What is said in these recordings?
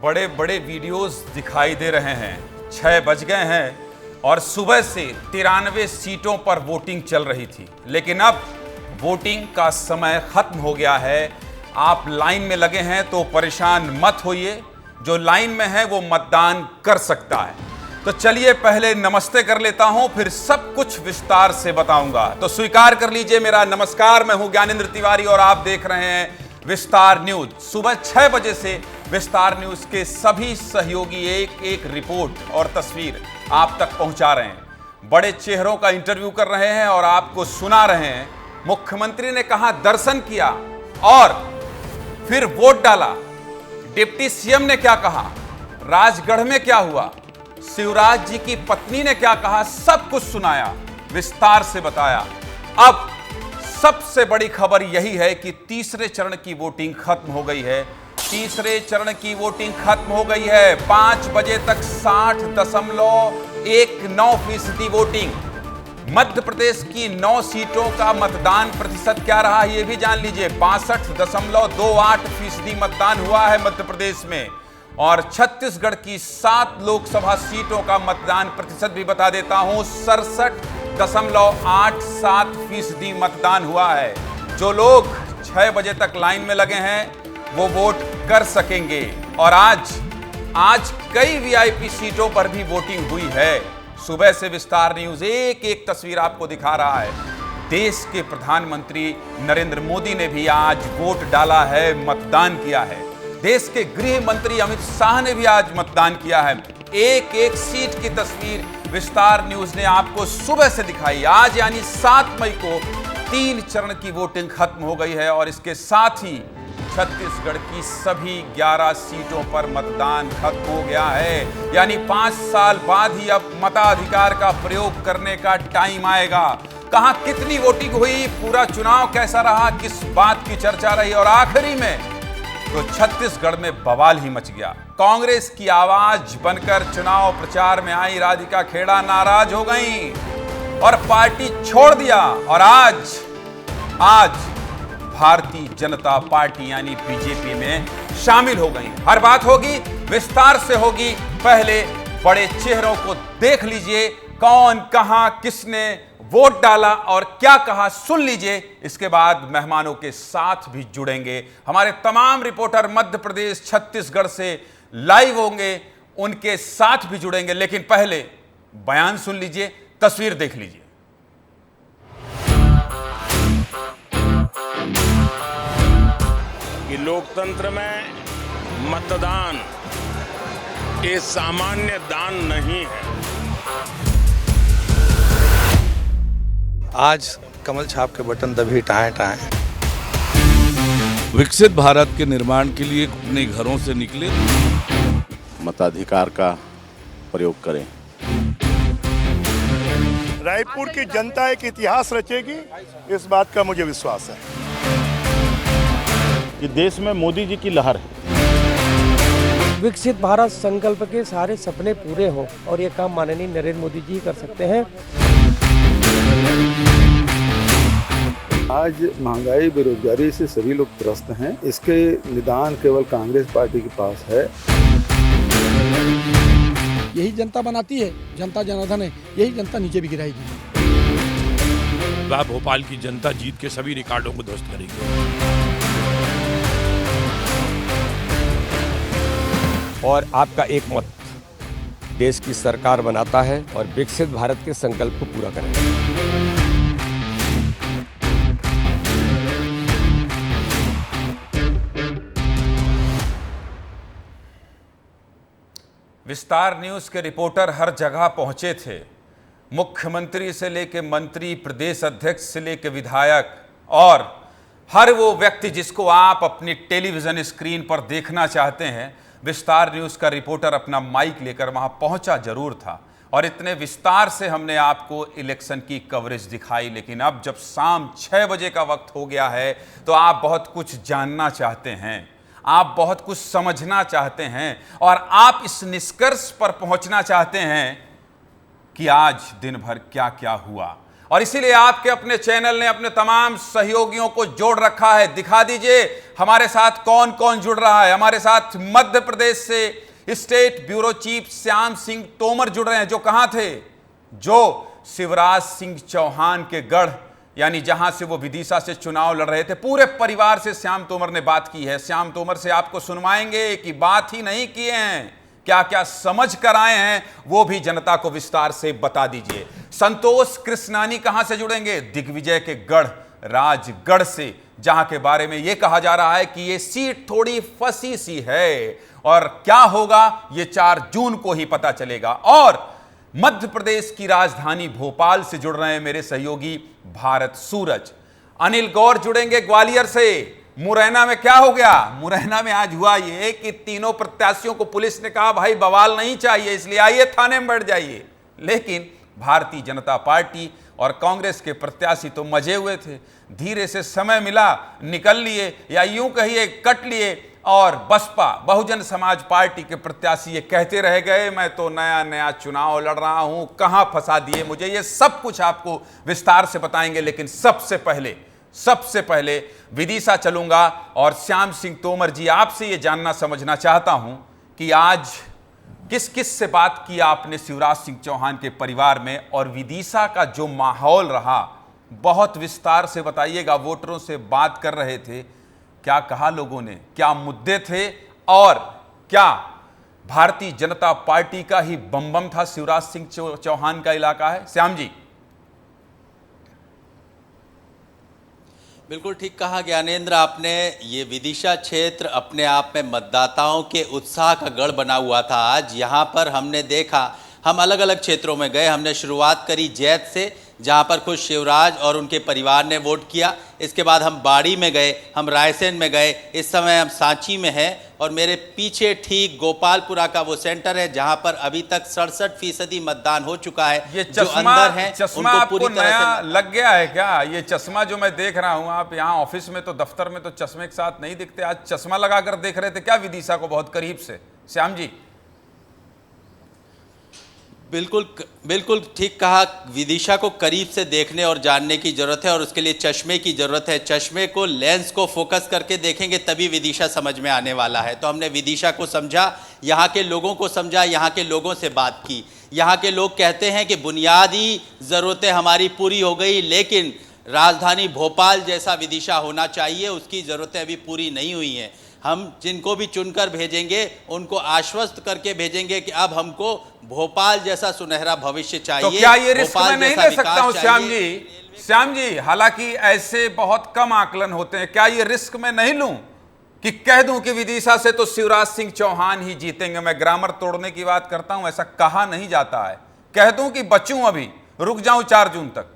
बड़े बड़े वीडियोस दिखाई दे रहे हैं। 6 बज गए हैं और सुबह से 93 सीटों पर वोटिंग चल रही थी, लेकिन अब वोटिंग का समय खत्म हो गया है। आप लाइन में लगे हैं तो परेशान मत होइए, जो लाइन में है वो मतदान कर सकता है। तो चलिए पहले नमस्ते कर लेता हूं, फिर सब कुछ विस्तार से बताऊंगा। तो स्वीकार कर लीजिए मेरा नमस्कार। मैं हूं ज्ञानेंद्र तिवारी और आप देख रहे हैं विस्तार न्यूज। सुबह 6 बजे से विस्तार न्यूज के सभी सहयोगी एक एक रिपोर्ट और तस्वीर आप तक पहुंचा रहे हैं। बड़े चेहरों का इंटरव्यू कर रहे हैं और आपको सुना रहे हैं। मुख्यमंत्री ने कहा दर्शन किया और फिर वोट डाला। डिप्टी सीएम ने क्या कहा, राजगढ़ में क्या हुआ, शिवराज जी की पत्नी ने क्या कहा, सब कुछ सुनाया, विस्तार से बताया। अब सबसे बड़ी खबर यही है कि तीसरे चरण की वोटिंग खत्म हो गई है। तीसरे चरण की वोटिंग खत्म हो गई है। 5 बजे तक 60.19% वोटिंग। मध्य प्रदेश की 9 सीटों का मतदान प्रतिशत क्या रहा है ये भी जान लीजिए। 62.28% मतदान हुआ है मध्य प्रदेश में। और छत्तीसगढ़ की 7 लोकसभा सीटों का मतदान प्रतिशत भी बता देता हूं, 67.87% मतदान हुआ है। जो लोग 6 बजे तक लाइन में लगे हैं वो वोट कर सकेंगे। और आज कई वीआईपी सीटों पर भी वोटिंग हुई है। सुबह से विस्तार न्यूज एक एक तस्वीर आपको दिखा रहा है। देश के प्रधानमंत्री नरेंद्र मोदी ने भी आज वोट डाला है, मतदान किया है। देश के गृह मंत्री अमित शाह ने भी आज मतदान किया है। एक एक सीट की तस्वीर विस्तार न्यूज ने आपको सुबह से दिखाई। आज यानी 7 मई को 3 चरण की वोटिंग खत्म हो गई है और इसके साथ ही छत्तीसगढ़ की सभी 11 सीटों पर मतदान खत्म हो गया है। यानी 5 साल बाद ही अब मताधिकार का प्रयोग करने का टाइम आएगा। कहां कितनी वोटिंग हुई, पूरा चुनाव कैसा रहा, किस बात की चर्चा रही, और आखिरी में तो छत्तीसगढ़ में बवाल ही मच गया। कांग्रेस की आवाज बनकर चुनाव प्रचार में आई राधिका खेड़ा नाराज हो गईं और पार्टी छोड़ दिया और आज भारतीय जनता पार्टी यानी बीजेपी में शामिल हो गई। हर बात होगी विस्तार से होगी। पहले बड़े चेहरों को देख लीजिए, कौन कहां किसने वोट डाला और क्या कहा सुन लीजिए। इसके बाद मेहमानों के साथ भी जुड़ेंगे। हमारे तमाम रिपोर्टर मध्य प्रदेश छत्तीसगढ़ से लाइव होंगे, उनके साथ भी जुड़ेंगे। लेकिन पहले बयान सुन लीजिए, तस्वीर देख लीजिए। कि लोकतंत्र में मतदान ये सामान्य दान नहीं है। आज कमल छाप के बटन दबी टाएं टाएं। विकसित भारत के निर्माण के लिए अपने घरों से निकले, मताधिकार का प्रयोग करें। रायपुर की जनता एक इतिहास रचेगी, इस बात का मुझे विश्वास है। कि देश में मोदी जी की लहर है। विकसित भारत संकल्प के सारे सपने पूरे हों और ये काम माननीय नरेंद्र मोदी जी कर सकते हैं। आज महंगाई बेरोजगारी से सभी लोग त्रस्त हैं। इसके निदान केवल कांग्रेस पार्टी के पास है। यही जनता बनाती है, जनता जनार्दन है, यही जनता नीचे भी गिराएगी। भोपाल की जनता जीत के सभी रिकॉर्डों को ध्वस्त करेगी। और आपका एक मत देश की सरकार बनाता है और विकसित भारत के संकल्प को पूरा करेगा। विस्तार न्यूज के रिपोर्टर हर जगह पहुंचे थे। मुख्यमंत्री से लेकर मंत्री, प्रदेश अध्यक्ष से लेकर विधायक और हर वो व्यक्ति जिसको आप अपनी टेलीविजन स्क्रीन पर देखना चाहते हैं, विस्तार न्यूज का रिपोर्टर अपना माइक लेकर वहां पहुंचा जरूर था। और इतने विस्तार से हमने आपको इलेक्शन की कवरेज दिखाई। लेकिन अब जब शाम 6 बजे का वक्त हो गया है तो आप बहुत कुछ जानना चाहते हैं, आप बहुत कुछ समझना चाहते हैं और आप इस निष्कर्ष पर पहुंचना चाहते हैं कि आज दिन भर क्या क्या हुआ। और इसीलिए आपके अपने चैनल ने अपने तमाम सहयोगियों को जोड़ रखा है। दिखा दीजिए हमारे साथ कौन कौन जुड़ रहा है। हमारे साथ मध्य प्रदेश से state bureau chief Shyam Singh Tomar जुड़ रहे हैं, जो कहां थे, जो शिवराज सिंह चौहान के गढ़ यानी जहां से वो विदिशा से चुनाव लड़ रहे थे। पूरे परिवार से श्याम तोमर ने बात की है। श्याम तोमर से आपको सुनवाएंगे कि बात ही नहीं किए हैं, क्या क्या समझ कर आए हैं वो भी जनता को विस्तार से बता दीजिए। संतोष कृष्णानी कहां से जुड़ेंगे, दिग्विजय के गढ़ राजगढ़ से, जहां के बारे में यह कहा जा रहा है कि यह सीट थोड़ी फंसी सी है और क्या होगा यह 4 जून को ही पता चलेगा। और मध्य प्रदेश की राजधानी भोपाल से जुड़ रहे हैं मेरे सहयोगी भारत सूरज। अनिल गौर जुड़ेंगे ग्वालियर से। मुरैना में क्या हो गया, मुरैना में आज हुआ यह कि तीनों प्रत्याशियों को पुलिस ने कहा भाई बवाल नहीं चाहिए, इसलिए आइए थाने में बैठ जाइए। लेकिन भारतीय जनता पार्टी और कांग्रेस के प्रत्याशी तो मजे हुए थे, धीरे से समय मिला निकल लिए या यूं कहिए कट लिए। और बसपा बहुजन समाज पार्टी के प्रत्याशी ये कहते रह गए मैं तो नया नया चुनाव लड़ रहा हूं, कहां फंसा दिए मुझे। ये सब कुछ आपको विस्तार से बताएंगे, लेकिन सबसे पहले विदिशा चलूंगा और श्याम सिंह तोमर जी आपसे ये जानना समझना चाहता हूं कि आज किस किस से बात की आपने शिवराज सिंह चौहान के परिवार में, और विदिशा का जो माहौल रहा बहुत विस्तार से बताइएगा। वोटरों से बात कर रहे थे, क्या कहा लोगों ने, क्या मुद्दे थे, और क्या भारतीय जनता पार्टी का ही बम था शिवराज सिंह चौहान का इलाका है। श्याम जी। बिल्कुल ठीक कहा ज्ञानेंद्र आपने। ये विदिशा क्षेत्र अपने आप में मतदाताओं के उत्साह का गढ़ बना हुआ था। आज यहाँ पर हमने देखा, हम अलग अलग क्षेत्रों में गए। हमने शुरुआत करी जैत से, जहाँ पर खुद शिवराज और उनके परिवार ने वोट किया। इसके बाद हम बाड़ी में गए, हम रायसेन में गए, इस समय हम सांची में हैं। और मेरे पीछे ठीक गोपालपुरा का वो सेंटर है जहाँ पर अभी तक 67% मतदान हो चुका है। ये जो अंदर हैं चश्मा आपको नया लग गया है क्या? ये चश्मा जो मैं देख रहा हूँ, आप यहाँ ऑफिस में तो दफ्तर में तो चश्मे के साथ नहीं दिखते, आज चश्मा लगाकर देख रहे थे क्या विदिशा को बहुत करीब से? श्याम जी। बिल्कुल ठीक कहा। विदिशा को करीब से देखने और जानने की जरूरत है और उसके लिए चश्मे की जरूरत है। चश्मे को, लेंस को फोकस करके देखेंगे तभी विदिशा समझ में आने वाला है। तो हमने विदिशा को समझा, यहाँ के लोगों को समझा, यहाँ के लोगों से बात की। यहाँ के लोग कहते हैं कि बुनियादी ज़रूरतें हमारी पूरी हो गई, लेकिन राजधानी भोपाल जैसा विदिशा होना चाहिए, उसकी ज़रूरतें अभी पूरी नहीं हुई हैं। हम जिनको भी चुनकर भेजेंगे उनको आश्वस्त करके भेजेंगे कि अब हमको भोपाल जैसा सुनहरा भविष्य चाहिए। तो क्या ये रिस्क मैं नहीं ले सकता हूं श्याम जी? हालांकि ऐसे बहुत कम आकलन होते हैं, क्या ये रिस्क मैं नहीं लूं कि कह दूं कि विदिशा से तो शिवराज सिंह चौहान ही जीतेंगे? मैं ग्रामर तोड़ने की बात करता हूं, ऐसा कहा नहीं जाता है। कह दूं कि बचूं, अभी रुक जाऊं 4 जून तक?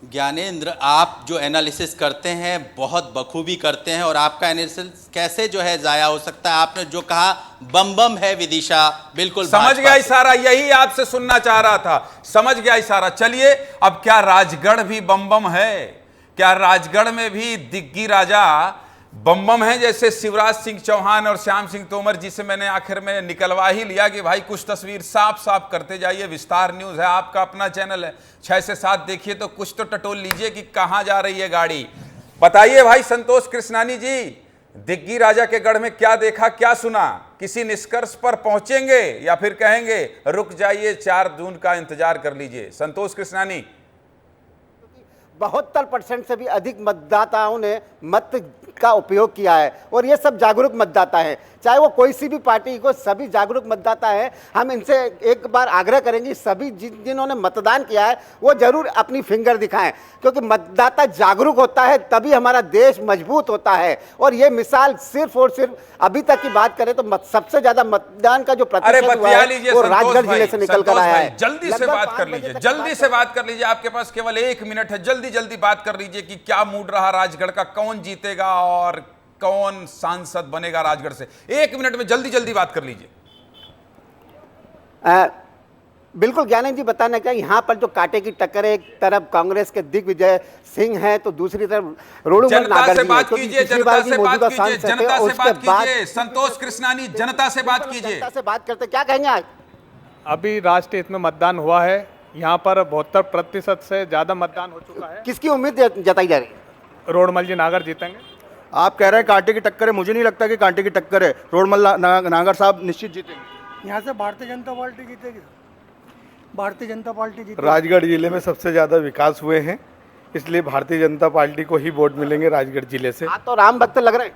ज्ञानेंद्र, आप जो एनालिसिस करते हैं बहुत बखूबी करते हैं, और आपका एनालिसिस कैसे जो है जाया हो सकता है? आपने जो कहा बम है विदिशा, बिल्कुल समझ गया इशारा, यही आपसे सुनना चाह रहा था, समझ गया इशारा। चलिए, अब क्या राजगढ़ भी बम है? क्या राजगढ़ में भी दिग्गी राजा बम है जैसे शिवराज सिंह चौहान और श्याम सिंह तोमर जी से मैंने आखिर में निकलवा ही लिया कि भाई कुछ तस्वीर साफ साफ करते जाइए। विस्तार न्यूज है, आपका अपना चैनल है, 6 से 7 देखिए तो कुछ तो टटोल लीजिए कि कहां जा रही है गाड़ी। बताइए भाई संतोष कृष्णानी जी, दिग्गी राजा के गढ़ में क्या देखा, क्या सुना? किसी निष्कर्ष पर पहुंचेंगे या फिर कहेंगे रुक जाइए 4 जून का इंतजार कर लीजिए? संतोष कृष्णानी। 72% से भी अधिक मतदाताओं ने मत का उपयोग किया है और ये सब जागरूक मतदाता हैं, चाहे वो कोई सी भी पार्टी को, सभी जागरूक मतदाता हैं। हम इनसे एक बार आग्रह करेंगे, सभी जिन्होंने मतदान किया है वो जरूर अपनी फिंगर दिखाएं, क्योंकि मतदाता जागरूक होता है तभी हमारा देश मजबूत होता है। और ये मिसाल सिर्फ और सिर्फ अभी तक की बात करें तो सबसे ज्यादा मतदान का जो प्रतिशत हुआ है वो राजगढ़ जिले से निकल कर आया है। जल्दी से बात कर लीजिए, जल्दी से बात कर लीजिए, आपके पास केवल 1 मिनट है, जल्दी बात कर लीजिए कि क्या मूड रहा राजगढ़ का, कौन जीतेगा और कौन सांसद बनेगा राजगढ़ से? 1 मिनट में जल्दी बात कर लीजिए। बिल्कुल ज्ञानेंद्र जी, बताना क्या, यहाँ पर जो कांटे की टक्कर है, एक तरफ कांग्रेस के दिग्विजय सिंह हैं तो दूसरी तरफ रोडूमल नागर जी हैं। जनता से बात कीजिए, जनता से बात कीजिए। संतोष कृष्णानी, जनता से बात कीजिए। जनता से बात करते क्या कहेंगे आज? अभी राष्ट्रीय हित में मतदान हुआ है, यहाँ पर 72% से ज़्यादा मतदान हो चुका है। किसकी उम्मीद जताई जा रही है? रोडमल जी नागर जीतेंगे। आप कह रहे हैं कांटे की टक्कर है, मुझे नहीं लगता कि कांटे की टक्कर है। रोडमल नागर साहब निश्चित जीतेंगे। यहाँ से भारतीय जनता पार्टी जीतेगी, भारतीय जनता पार्टी जीतेगी। राजगढ़ जिले में सबसे ज़्यादा विकास हुए हैं, इसलिए भारतीय जनता पार्टी को ही वोट मिलेंगे राजगढ़ जिले से। आप तो राम भक्त लग रहे हैं।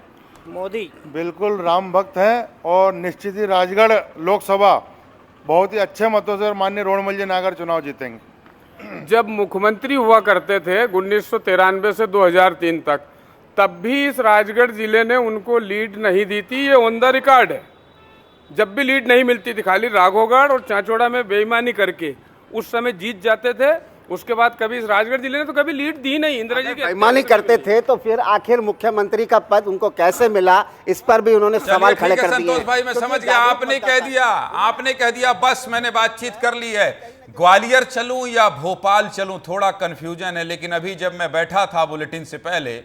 मोदी बिल्कुल राम भक्त हैं और निश्चित ही राजगढ़ लोकसभा बहुत ही अच्छे मतों से और माननीय रोडमल जी नागर चुनाव जीतेंगे। जब मुख्यमंत्री हुआ करते थे 1993 से 2003 तक, तब भी इस राजगढ़ जिले ने उनको लीड नहीं दी थी, ये ऑन द रिकॉर्ड है। जब भी लीड नहीं मिलती थी, खाली राघोगढ़ और चांचोड़ा में बेईमानी करके उस समय जीत जाते थे। उसके बाद कभी इस राजगढ़ जिले ने तो कभी लीड दी नहीं। इंदिरा जी की बेईमानी करते थे तो फिर आखिर मुख्यमंत्री का पद उनको कैसे मिला, इस पर भी उन्होंने सवाल खड़े कर दिए। संतोष भाई मैं समझ गया, आपने कह दिया बस मैंने बातचीत कर ली है। ग्वालियर चलूं या भोपाल चलूं, थोड़ा कंफ्यूजन है। लेकिन अभी जब मैं बैठा था बुलेटिन से पहले,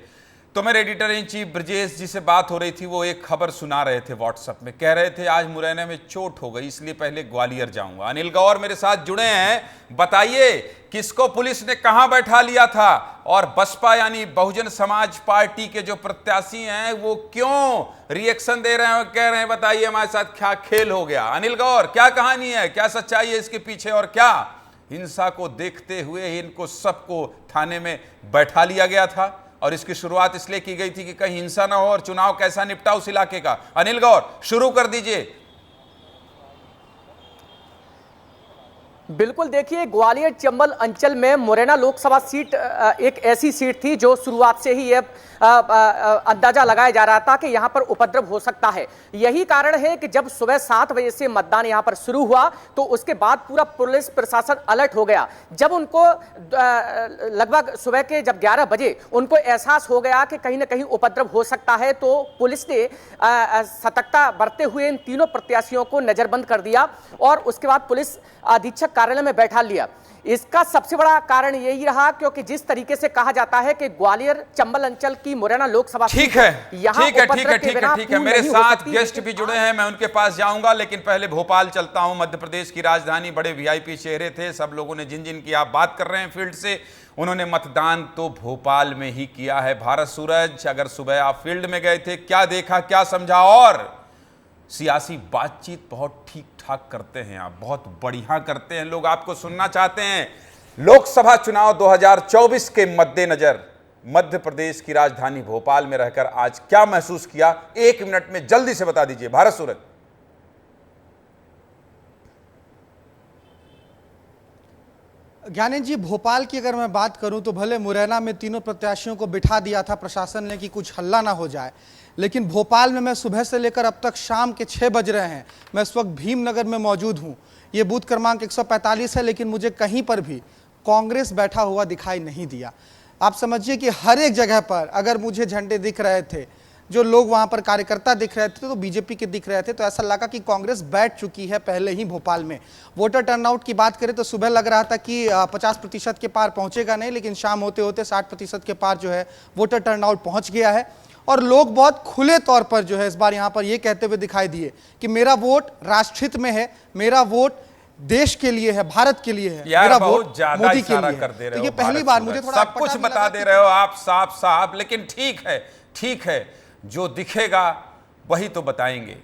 तो मेरे एडिटर इन चीफ ब्रजेश जी से बात हो रही थी। वो एक खबर सुना रहे थे व्हाट्सएप में, कह रहे थे आज मुरैना में चोट हो गई, इसलिए पहले ग्वालियर जाऊंगा। अनिल गौर मेरे साथ जुड़े हैं, बताइए किसको पुलिस ने कहां बैठा लिया था, और बसपा यानी बहुजन समाज पार्टी के जो प्रत्याशी हैं वो क्यों रिएक्शन दे रहे हैं, कह रहे हैं बताइए हमारे साथ क्या खेल हो गया। अनिल गौर, क्या कहानी है, क्या सच्चाई है इसके पीछे, और क्या हिंसा को देखते हुए ही इनको सबको थाने में बैठा लिया गया था, और इसकी शुरुआत इसलिए की गई थी कि कहीं हिंसा ना हो और चुनाव कैसा निपटा उस इलाके का। अनिल गौर शुरू कर दीजिए। बिल्कुल, देखिए ग्वालियर चंबल अंचल में मुरैना लोकसभा सीट एक ऐसी सीट थी जो शुरुआत से ही यह अंदाजा लगाया जा रहा था कि यहां पर उपद्रव हो सकता है। यही कारण है कि जब सुबह 7 बजे से मतदान यहां पर शुरू हुआ तो उसके बाद पूरा पुलिस प्रशासन अलर्ट हो गया। जब उनको लगभग सुबह के जब 11 बजे उनको एहसास हो गया कि कहीं ना कहीं उपद्रव हो सकता है, तो पुलिस ने सतर्कता बरतते हुए इन तीनों प्रत्याशियों को नजरबंद कर दिया और उसके बाद पुलिस अधीक्षक कार्यालय में बैठा लिया। इसका सबसे बड़ा कारण यही रहा क्योंकि जिस तरीके से कहा जाता है कि ग्वालियर चंबल अंचल की मुरैना लोकसभा ठीक है मेरे साथ गेस्ट भी जुड़े हैं, मैं उनके पास जाऊंगा, लेकिन पहले भोपाल चलता हूं। मध्य प्रदेश की राजधानी, बड़े वीआईपी चेहरे थे, सब लोगों ने जिन जिन की आप बात कर रहे हैं फील्ड से, उन्होंने मतदान तो भोपाल में ही किया है। भारत सूरज, अगर सुबह आप फील्ड में गए थे, क्या देखा, क्या समझा, और सियासी बातचीत बहुत ठीक ठाक करते हैं आप, बहुत बढ़िया करते हैं, लोग आपको सुनना चाहते हैं। लोकसभा चुनाव 2024 के मद्देनजर मध्य प्रदेश की राजधानी भोपाल में रहकर आज क्या महसूस किया, 1 मिनट में जल्दी से बता दीजिए। भारत सूरज। ज्ञानेंद्र जी, भोपाल की अगर मैं बात करूं तो भले मुरैना में तीनों प्रत्याशियों को बिठा दिया था प्रशासन ने कि कुछ हल्ला ना हो जाए, लेकिन भोपाल में मैं सुबह से लेकर अब तक शाम के 6 बज रहे हैं, मैं इस वक्त भीमनगर में मौजूद हूं। ये बूथ क्रमांक 145 है, लेकिन मुझे कहीं पर भी कांग्रेस बैठा हुआ दिखाई नहीं दिया। आप समझिए कि हर एक जगह पर अगर मुझे झंडे दिख रहे थे, जो लोग वहां पर कार्यकर्ता दिख रहे थे तो बीजेपी के दिख रहे थे, तो ऐसा लगा कि कांग्रेस बैठ चुकी है पहले ही भोपाल में। वोटर टर्नआउट की बात करें तो सुबह लग रहा था कि 50% के पार पहुंचेगा नहीं, लेकिन शाम होते होते 60% के पार जो है वोटर टर्नआउट पहुंच गया है। और लोग बहुत खुले तौर पर जो है इस बार यहाँ पर ये कहते हुए दिखाई दिए कि मेरा वोट राष्ट्रहित में है, मेरा वोट देश के लिए है, भारत के लिए है, मेरा वोट मोदी के लिए कर दे रहे है। तो हो, ये पहली बार मुझे थोड़ा सब कुछ बता दे रहे हो आप साफ साफ, लेकिन ठीक है, जो दिखेगा वही तो बताएंगे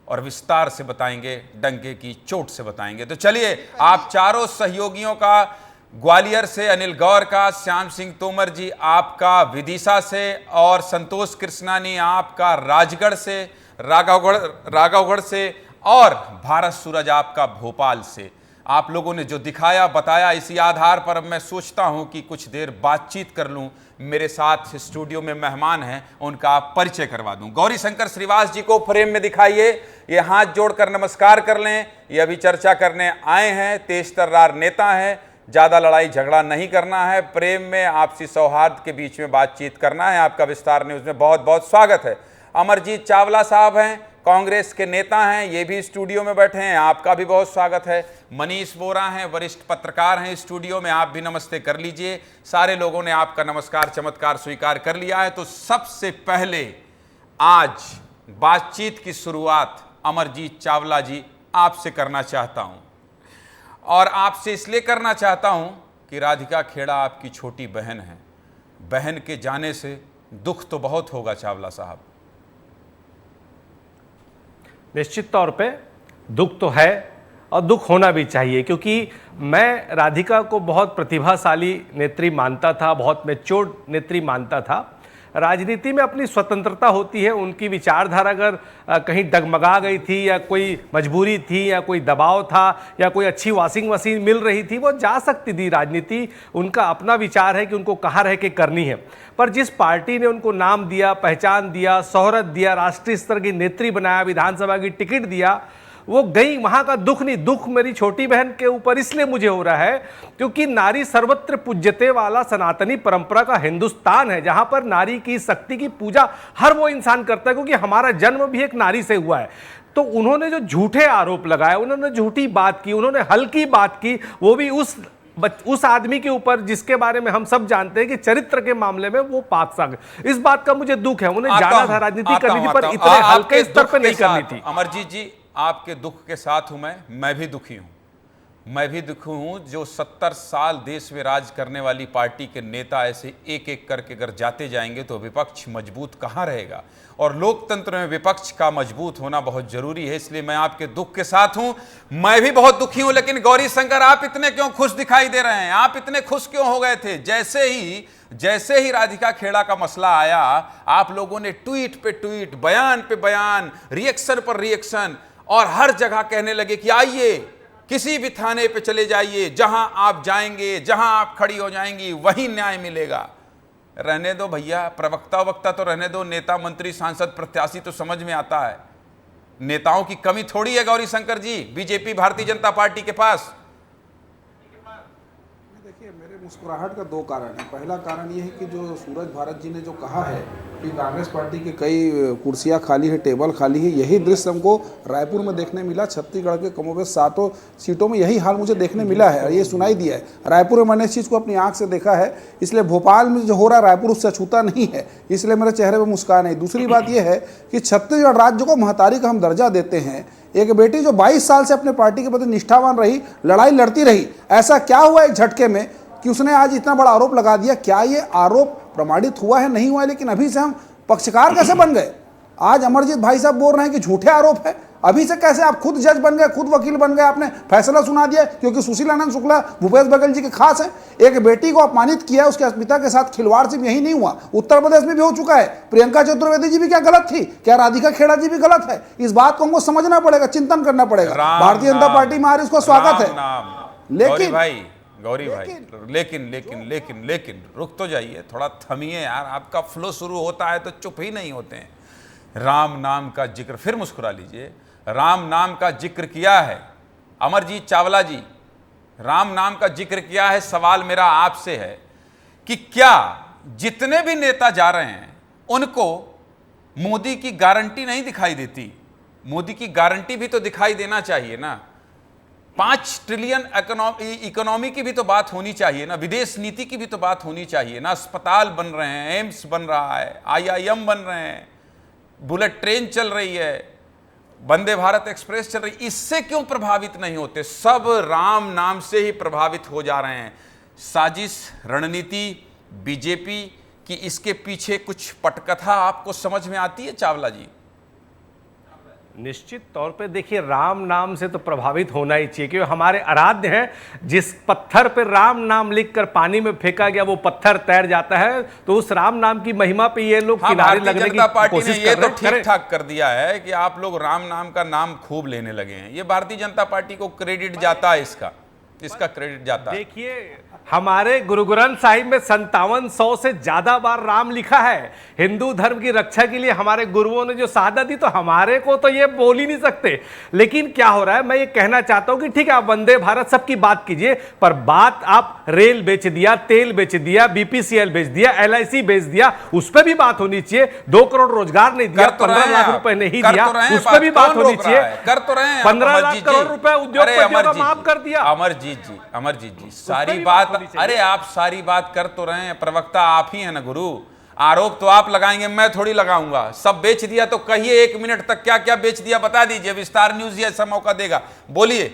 और विस्तार से बताएंगे, डंके की चोट से बताएंगे। तो चलिए, आप चारों सहयोगियों का, ग्वालियर से अनिल गौर का, श्याम सिंह तोमर जी आपका विदिशा से, और संतोष कृष्णानी आपका राजगढ़ से, राघवगढ़ से, और भारत सूरज आपका भोपाल से, आप लोगों ने जो दिखाया बताया, इसी आधार पर अब मैं सोचता हूं कि कुछ देर बातचीत कर लूं। मेरे साथ स्टूडियो में मेहमान हैं, उनका आप परिचय करवा दूं। गौरी शंकर श्रीवास जी को फ्रेम में दिखाइए, ये हाथ जोड़कर नमस्कार कर लें। ये अभी चर्चा करने आए हैं, तेज तर्रार नेता हैं, ज़्यादा लड़ाई झगड़ा नहीं करना है, प्रेम में आपसी सौहार्द के बीच में बातचीत करना है। आपका विस्तार न्यूज़ में बहुत बहुत स्वागत है। अमरजीत चावला साहब हैं, कांग्रेस के नेता हैं, ये भी स्टूडियो में बैठे हैं, आपका भी बहुत स्वागत है। मनीष बोरा हैं, वरिष्ठ पत्रकार हैं स्टूडियो में, आप भी नमस्ते कर लीजिए। सारे लोगों ने आपका नमस्कार चमत्कार स्वीकार कर लिया है। तो सबसे पहले आज बातचीत की शुरुआत अमरजीत चावला जी आपसे करना चाहता हूं। और आपसे इसलिए करना चाहता हूं कि राधिका खेड़ा आपकी छोटी बहन है। बहन के जाने से दुख तो बहुत होगा चावला साहब। निश्चित तौर पे दुख तो है और दुख होना भी चाहिए, क्योंकि मैं राधिका को बहुत प्रतिभाशाली नेत्री मानता था, बहुत मैच्योर्ड नेत्री मानता था। राजनीति में अपनी स्वतंत्रता होती है, उनकी विचारधारा अगर कहीं डगमगा गई थी या कोई मजबूरी थी या कोई दबाव था या कोई अच्छी वॉशिंग मशीन मिल रही थी, वो जा सकती थी। राजनीति उनका अपना विचार है कि उनको कहाँ रह के करनी है। पर जिस पार्टी ने उनको नाम दिया, पहचान दिया, शोहरत दिया, राष्ट्रीय स्तर की नेत्री बनाया, विधानसभा की टिकट दिया, वो गई। वहां का दुख नहीं, दुख मेरी छोटी बहन के ऊपर इसलिए मुझे हो रहा है क्योंकि नारी सर्वत्र पूज्यते वाला सनातनी परंपरा का हिंदुस्तान है, जहां पर नारी की शक्ति की पूजा हर वो इंसान करता है, क्योंकि हमारा जन्म भी एक नारी से हुआ है। तो उन्होंने जो झूठे आरोप लगाए, उन्होंने झूठी बात की, उन्होंने हल्की बात की, वो भी उस आदमी के ऊपर जिसके बारे में हम सब जानते हैं कि चरित्र के मामले में वो पाक साग। इस बात का मुझे दुख है। उन्हें जाना था, राजनीति करनी थी, पर इतने हल्के स्तर पर नहीं करनी थी। अमरजीत जी, आपके दुख के साथ हूं मैं भी दुखी हूं। मैं भी दुखी हूं जो 70 साल देश में राज करने वाली पार्टी के नेता ऐसे एक एक करके अगर जाते जाएंगे तो विपक्ष मजबूत कहां रहेगा। और लोकतंत्र में विपक्ष का मजबूत होना बहुत जरूरी है, इसलिए मैं आपके दुख के साथ हूं। मैं भी बहुत दुखी हूं। लेकिन गौरी शंकर, आप इतने क्यों खुश दिखाई दे रहे हैं? आप इतने खुश क्यों हो गए थे? जैसे ही राधिका खेड़ा का मसला आया, आप लोगों ने ट्वीट पे ट्वीट, बयान पे बयान, रिएक्शन पर रिएक्शन, और हर जगह कहने लगे कि आइए किसी भी थाने पे चले जाइए, जहां आप जाएंगे, जहां आप खड़ी हो जाएंगी वहीं न्याय मिलेगा। रहने दो भैया, प्रवक्ता वक्ता तो रहने दो, नेता मंत्री सांसद प्रत्याशी तो समझ में आता है। नेताओं की कमी थोड़ी है गौरी शंकर जी बीजेपी भारतीय जनता पार्टी के पास। देखिए, मेरे मुस्कुराहट का दो कारण है। पहला कारण ये है कि जो सूरज भारत जी ने जो कहा है कि कांग्रेस पार्टी की कई कुर्सियां खाली है, टेबल खाली है, यही दृश्य हमको रायपुर में देखने मिला। छत्तीसगढ़ के कमोबेश 7 सीटों में यही हाल मुझे देखने मिला है और ये सुनाई दिया है। रायपुर में मैंने इस चीज़ को अपनी आंख से देखा है, इसलिए भोपाल में जो हो रहा है रायपुर उससे छूता नहीं है, इसलिए मेरे चेहरे पर मुस्कान है। दूसरी बात यह है कि छत्तीसगढ़ राज्य को महतारी का हम दर्जा देते हैं। एक बेटी जो 22 साल से अपने पार्टी के प्रति निष्ठावान रही, लड़ाई लड़ती रही, ऐसा क्या हुआ एक झटके में कि उसने आज इतना बड़ा आरोप लगा दिया? क्या ये आरोप प्रमाणित हुआ है? नहीं हुआ है, लेकिन अभी से हम पक्षकार कैसे बन गए? आज अमरजीत भाई साहब बोल रहे हैं कि झूठे आरोप है। अभी से कैसे आप खुद जज बन गए, खुद वकील बन गए, आपने फैसला सुना दिया क्योंकि सुशील आनंद शुक्ला भूपेश बघेल जी के खास है। एक बेटी को अपमानित किया, उसके पिता के साथ खिलवाड़ सिर्फ यही नहीं हुआ, उत्तर प्रदेश में भी हो चुका है। प्रियंका चतुर्वेदी जी भी क्या गलत थी? क्या राधिका खेड़ा जी भी गलत है? इस बात को हमको समझना पड़ेगा, चिंतन करना पड़ेगा। भारतीय जनता पार्टी में इसको स्वागत है, लेकिन गौरी भाई लेकिन रुक तो जाइए, थोड़ा थमिए यार। आपका फ्लो शुरू होता है तो चुप ही नहीं होते हैं। राम नाम का जिक्र, फिर मुस्कुरा लीजिए। राम नाम का जिक्र किया है अमरजीत चावला जी, राम नाम का जिक्र किया है। सवाल मेरा आपसे है कि क्या जितने भी नेता जा रहे हैं उनको मोदी की गारंटी नहीं दिखाई देती? मोदी की गारंटी भी तो दिखाई देना चाहिए ना। 5 ट्रिलियन इकोनॉमी की भी तो बात होनी चाहिए ना, विदेश नीति की भी तो बात होनी चाहिए ना। अस्पताल बन रहे हैं, एम्स बन रहा है, IIM बन रहे हैं, बुलेट ट्रेन चल रही है, वंदे भारत एक्सप्रेस चल रही। इससे क्यों प्रभावित नहीं होते? सब राम नाम से ही प्रभावित हो जा रहे हैं। साजिश, रणनीति बीजेपी की, इसके पीछे कुछ पटकथा आपको समझ में आती है चावला जी? निश्चित तौर पे देखिए, राम नाम से तो प्रभावित होना ही चाहिए, क्योंकि हमारे आराध्य हैं। जिस पत्थर पे राम नाम लिखकर पानी में फेंका गया वो पत्थर तैर जाता है। तो उस राम नाम की महिमा पे ये लोग किनारे लगने की कोशिश कर रहे हैं। ये तो ठीक ठाक कर दिया है कि आप लोग राम नाम का नाम खूब लेने लगे हैं। ये भारतीय जनता पार्टी को क्रेडिट जाता है, इसका क्रेडिट जाता है। देखिए, हमारे गुरु ग्रंथ साहिब में 5700 से ज्यादा बार राम लिखा है। हिंदू धर्म की रक्षा के लिए हमारे गुरुओं ने जो शहादत दी, तो हमारे को तो ये बोल ही नहीं सकते। लेकिन क्या हो रहा है, मैं ये कहना चाहता हूं कि ठीक है, आप वंदे भारत सबकी बात कीजिए, पर बात आप रेल बेच दिया, तेल बेच दिया, BPCL बेच दिया, LIC बेच दिया, उस पर भी बात होनी चाहिए। 2 करोड़ रोजगार नहीं दिया, 15 लाख रुपए नहीं दिया, उस पर भी बात होनी चाहिए। कर तो रहे हैं 15 लाख करोड़ रुपए उद्योगपतियों का माफ कर दिया। अमरजीत जी सारी बात, अरे आप सारी बात कर तो रहे हैं, प्रवक्ता आप ही हैं ना गुरु। आरोप तो आप लगाएंगे, मैं थोड़ी लगाऊंगा। सब बेच दिया तो कहिए, 1 मिनट तक क्या क्या बेच दिया बता दीजिए। विस्तार न्यूज ये ऐसा मौका देगा, बोलिए।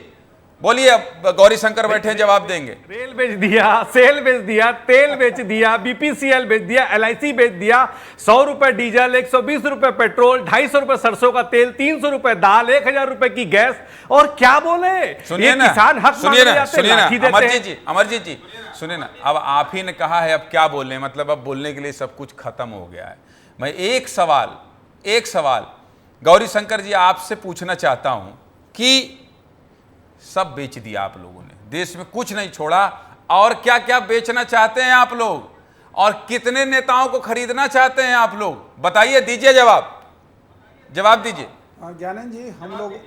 बोलिए, अब गौरी शंकर बैठे हैं, जवाब देंगे। रेल बेच दिया, सेल बेच दिया, तेल बेच दिया, बीपीसीएल बेच दिया, एलआईसी बेच दिया, 100 रुपए डीजल, 120 रुपए पेट्रोल, 250 रुपए सरसों का तेल, 300 रुपए दाल, 1000 रुपए की गैस, और क्या बोले? सुनिए ना, किसान हक सुनिए ना, मांगने सुनिए ना, जाते हैं, अमरजीत जी सुनिए ना, अब आप ही ने कहा है, अब क्या बोले, मतलब अब बोलने के लिए सब कुछ खत्म हो गया है। मैं एक सवाल गौरी शंकर जी आपसे पूछना चाहता हूं कि सब बेच दिया आप लोगों ने, देश में कुछ नहीं छोड़ा, और क्या क्या बेचना चाहते हैं आप लोग, और कितने नेताओं को खरीदना चाहते हैं आप लोग, बताइए, दीजिए जवाब दीजिए। ज्ञानंद जी,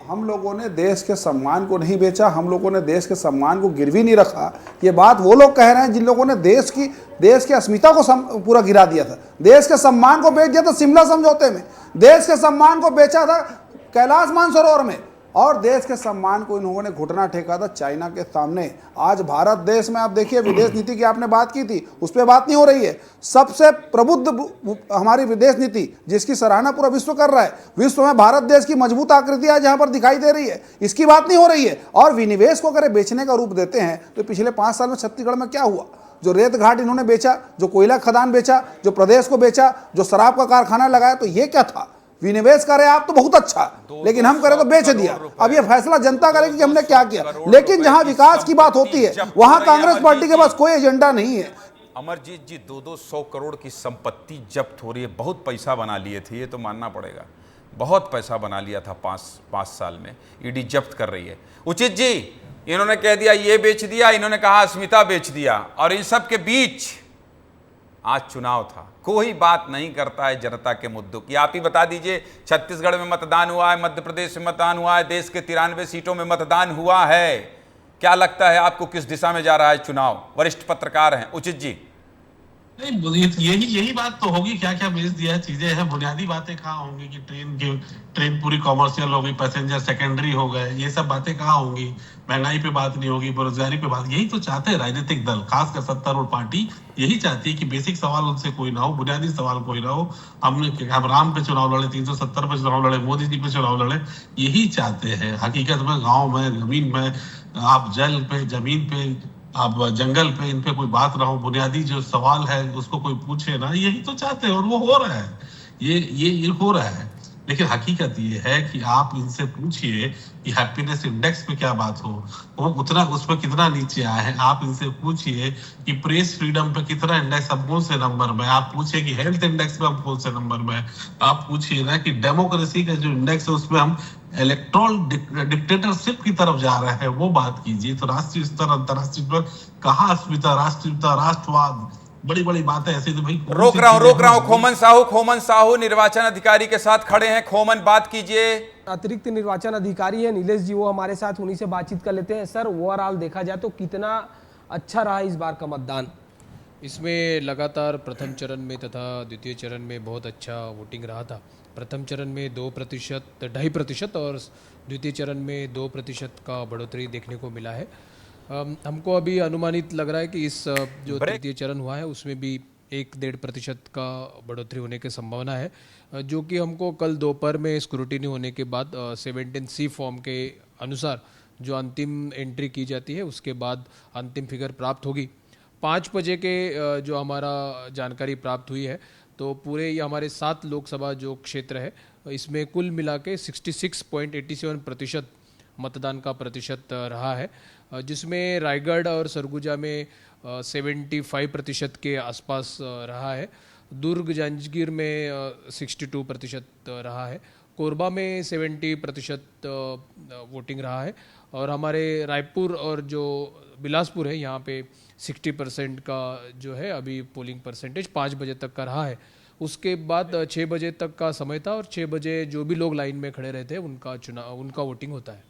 हम लोगों ने देश के सम्मान को नहीं बेचा, हम लोगों ने देश के सम्मान को गिरवी नहीं रखा। ये बात वो लोग कह रहे हैं जिन लोगों ने देश की अस्मिता को पूरा गिरा दिया था, देश के सम्मान को बेच दिया था शिमला समझौते में, देश के सम्मान को बेचा था कैलाश मानसरोवर में, और देश के सम्मान को इन्होंने ने घुटना टेका था चाइना के सामने। आज भारत देश में आप देखिए, विदेश नीति की आपने बात की थी, उस पर बात नहीं हो रही है। सबसे प्रबुद्ध हमारी विदेश नीति, जिसकी सराहना पूरा विश्व कर रहा है, विश्व में भारत देश की मजबूत आकृति आज यहाँ पर दिखाई दे रही है, इसकी बात नहीं हो रही है। और विनिवेश को अगर बेचने का रूप देते हैं तो पिछले 5 साल में छत्तीसगढ़ में क्या हुआ? जो रेत घाट इन्होंने बेचा, जो कोयला खदान बेचा, जो प्रदेश को बेचा, जो शराब का कारखाना लगाया, तो ये क्या था? विनिवेश करे आप तो बहुत अच्छा, लेकिन हम करें तो बेच दिया। अब ये फैसला जनता करेगी कि हमने क्या किया, लेकिन जहां विकास की बात होती है वहां कांग्रेस पार्टी के पास कोई एजेंडा नहीं है। अमरजीत जी, 200 करोड़ की संपत्ति जब्त हो रही है, बहुत पैसा बना लिए थे, ये तो मानना पड़ेगा, बहुत पैसा बना लिया था 5 साल में, ईडी जब्त कर रही है। उचित जी, इन्होंने कह दिया ये बेच दिया, इन्होंने कहा अस्मिता बेच दिया, और इन सब के बीच आज चुनाव था, कोई बात नहीं करता है जनता के मुद्दों की। आप ही बता दीजिए, छत्तीसगढ़ में मतदान हुआ है, मध्य प्रदेश में मतदान हुआ है, देश के 93 सीटों में मतदान हुआ है, क्या लगता है आपको किस दिशा में जा रहा है चुनाव? वरिष्ठ पत्रकार हैं उचित जी। नहीं, यही बात तो होगी, क्या क्या बेच दिया चीजें हैं, बुनियादी बातें कहाँ होंगी कि ट्रेन पूरी कॉमर्शियल हो गई, पैसेंजर सेकेंडरी हो गए, ये सब बातें कहाँ होंगी? महंगाई पे बात नहीं होगी, बेरोजगारी पे बात, यही तो चाहते हैं राजनीतिक दल, खासकर सत्तारूढ़ पार्टी यही चाहती है कि बेसिक सवाल उनसे कोई ना हो, बुनियादी सवाल कोई ना हो। हम राम पे चुनाव लड़े, 370 पे चुनाव लड़े, मोदी जी पे चुनाव लड़े, यही चाहते हैं। हकीकत में गाँव में, जमीन में, आप जल पे, जमीन पे, आप जंगल पे, इन पे कोई बात ना हो, बुनियादी जो सवाल है उसको कोई पूछे ना, यही तो चाहते हैं, और वो हो रहा है, ये हो रहा है। लेकिन हकीकत ये है कि आप इनसे पूछिए कि हैप्पीनेस इंडेक्स पे क्या बात हो, वो उतना उस पर कितना नीचे आया है। आप इनसे पूछिए कि प्रेस फ्रीडम पे कितना इंडेक्स, हम कौन से नंबर में। आप पूछिए कि हेल्थ इंडेक्स पे हम कौन से नंबर में। आप पूछिए ना कि डेमोक्रेसी का जो इंडेक्स है उसमें हम इलेक्ट्रल डिक्टेटरशिप की तरफ जा रहे हैं, वो बात कीजिए। तो राष्ट्रीय स्तर, अंतर्राष्ट्रीय स्तर, कहाँ अस्मिता, राष्ट्रीयता, राष्ट्रवाद, बड़ी बड़ी बातें ऐसी तो भाई रोक रहा हूं। खोमन साहू निर्वाचन अधिकारी के साथ खड़े हैं। खोमन, बात कीजिए। अतिरिक्त निर्वाचन अधिकारी है नीलेश जी, वो हमारे साथ, उन्हीं से बातचीत कर लेते हैं। सर, ओवरऑल देखा जाए तो कितना अच्छा रहा इस बार का मतदान? इसमें लगातार प्रथम चरण में तथा द्वितीय चरण में बहुत अच्छा वोटिंग रहा था। प्रथम चरण में 2%, 2.5% और द्वितीय चरण में 2% का बढ़ोतरी देखने को मिला है। हमको अभी अनुमानित लग रहा है कि इस जो तृतीय चरण हुआ है उसमें भी 1-1.5% का बढ़ोतरी होने की संभावना है, जो कि हमको कल दोपहर में स्क्रूटिनी होने के बाद 17C फॉर्म के अनुसार जो अंतिम एंट्री की जाती है उसके बाद अंतिम फिगर प्राप्त होगी। 5 बजे के जो हमारा जानकारी प्राप्त हुई है तो पूरे ये हमारे 7 लोकसभा जो क्षेत्र है इसमें कुल मिला के 66.87% मतदान का प्रतिशत रहा है, जिसमें रायगढ़ और सरगुजा में 75% के आसपास रहा है। दुर्ग जांजगीर में 62% रहा है। कोरबा में 70% वोटिंग रहा है, और हमारे रायपुर और जो बिलासपुर है यहाँ पे 60% का जो है अभी पोलिंग परसेंटेज 5 बजे तक का रहा है। उसके बाद 6 बजे तक का समय था, और 6 बजे जो भी लोग लाइन में खड़े रहते हैं उनका वोटिंग होता है।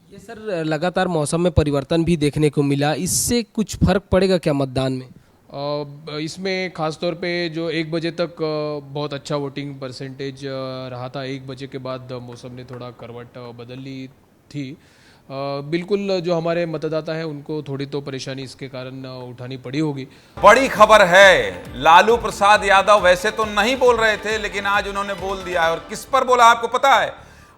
ये सर, लगातार मौसम में परिवर्तन भी देखने को मिला, इससे कुछ फर्क पड़ेगा क्या मतदान में? इसमें खासतौर पे जो 1 बजे तक बहुत अच्छा वोटिंग परसेंटेज रहा था, 1 बजे के बाद मौसम ने थोड़ा करवट बदल ली थी। बिल्कुल जो हमारे मतदाता हैं उनको थोड़ी तो परेशानी इसके कारण उठानी पड़ी होगी। बड़ी खबर है, लालू प्रसाद यादव वैसे तो नहीं बोल रहे थे, लेकिन आज उन्होंने बोल दिया है। और किस पर बोला आपको पता है?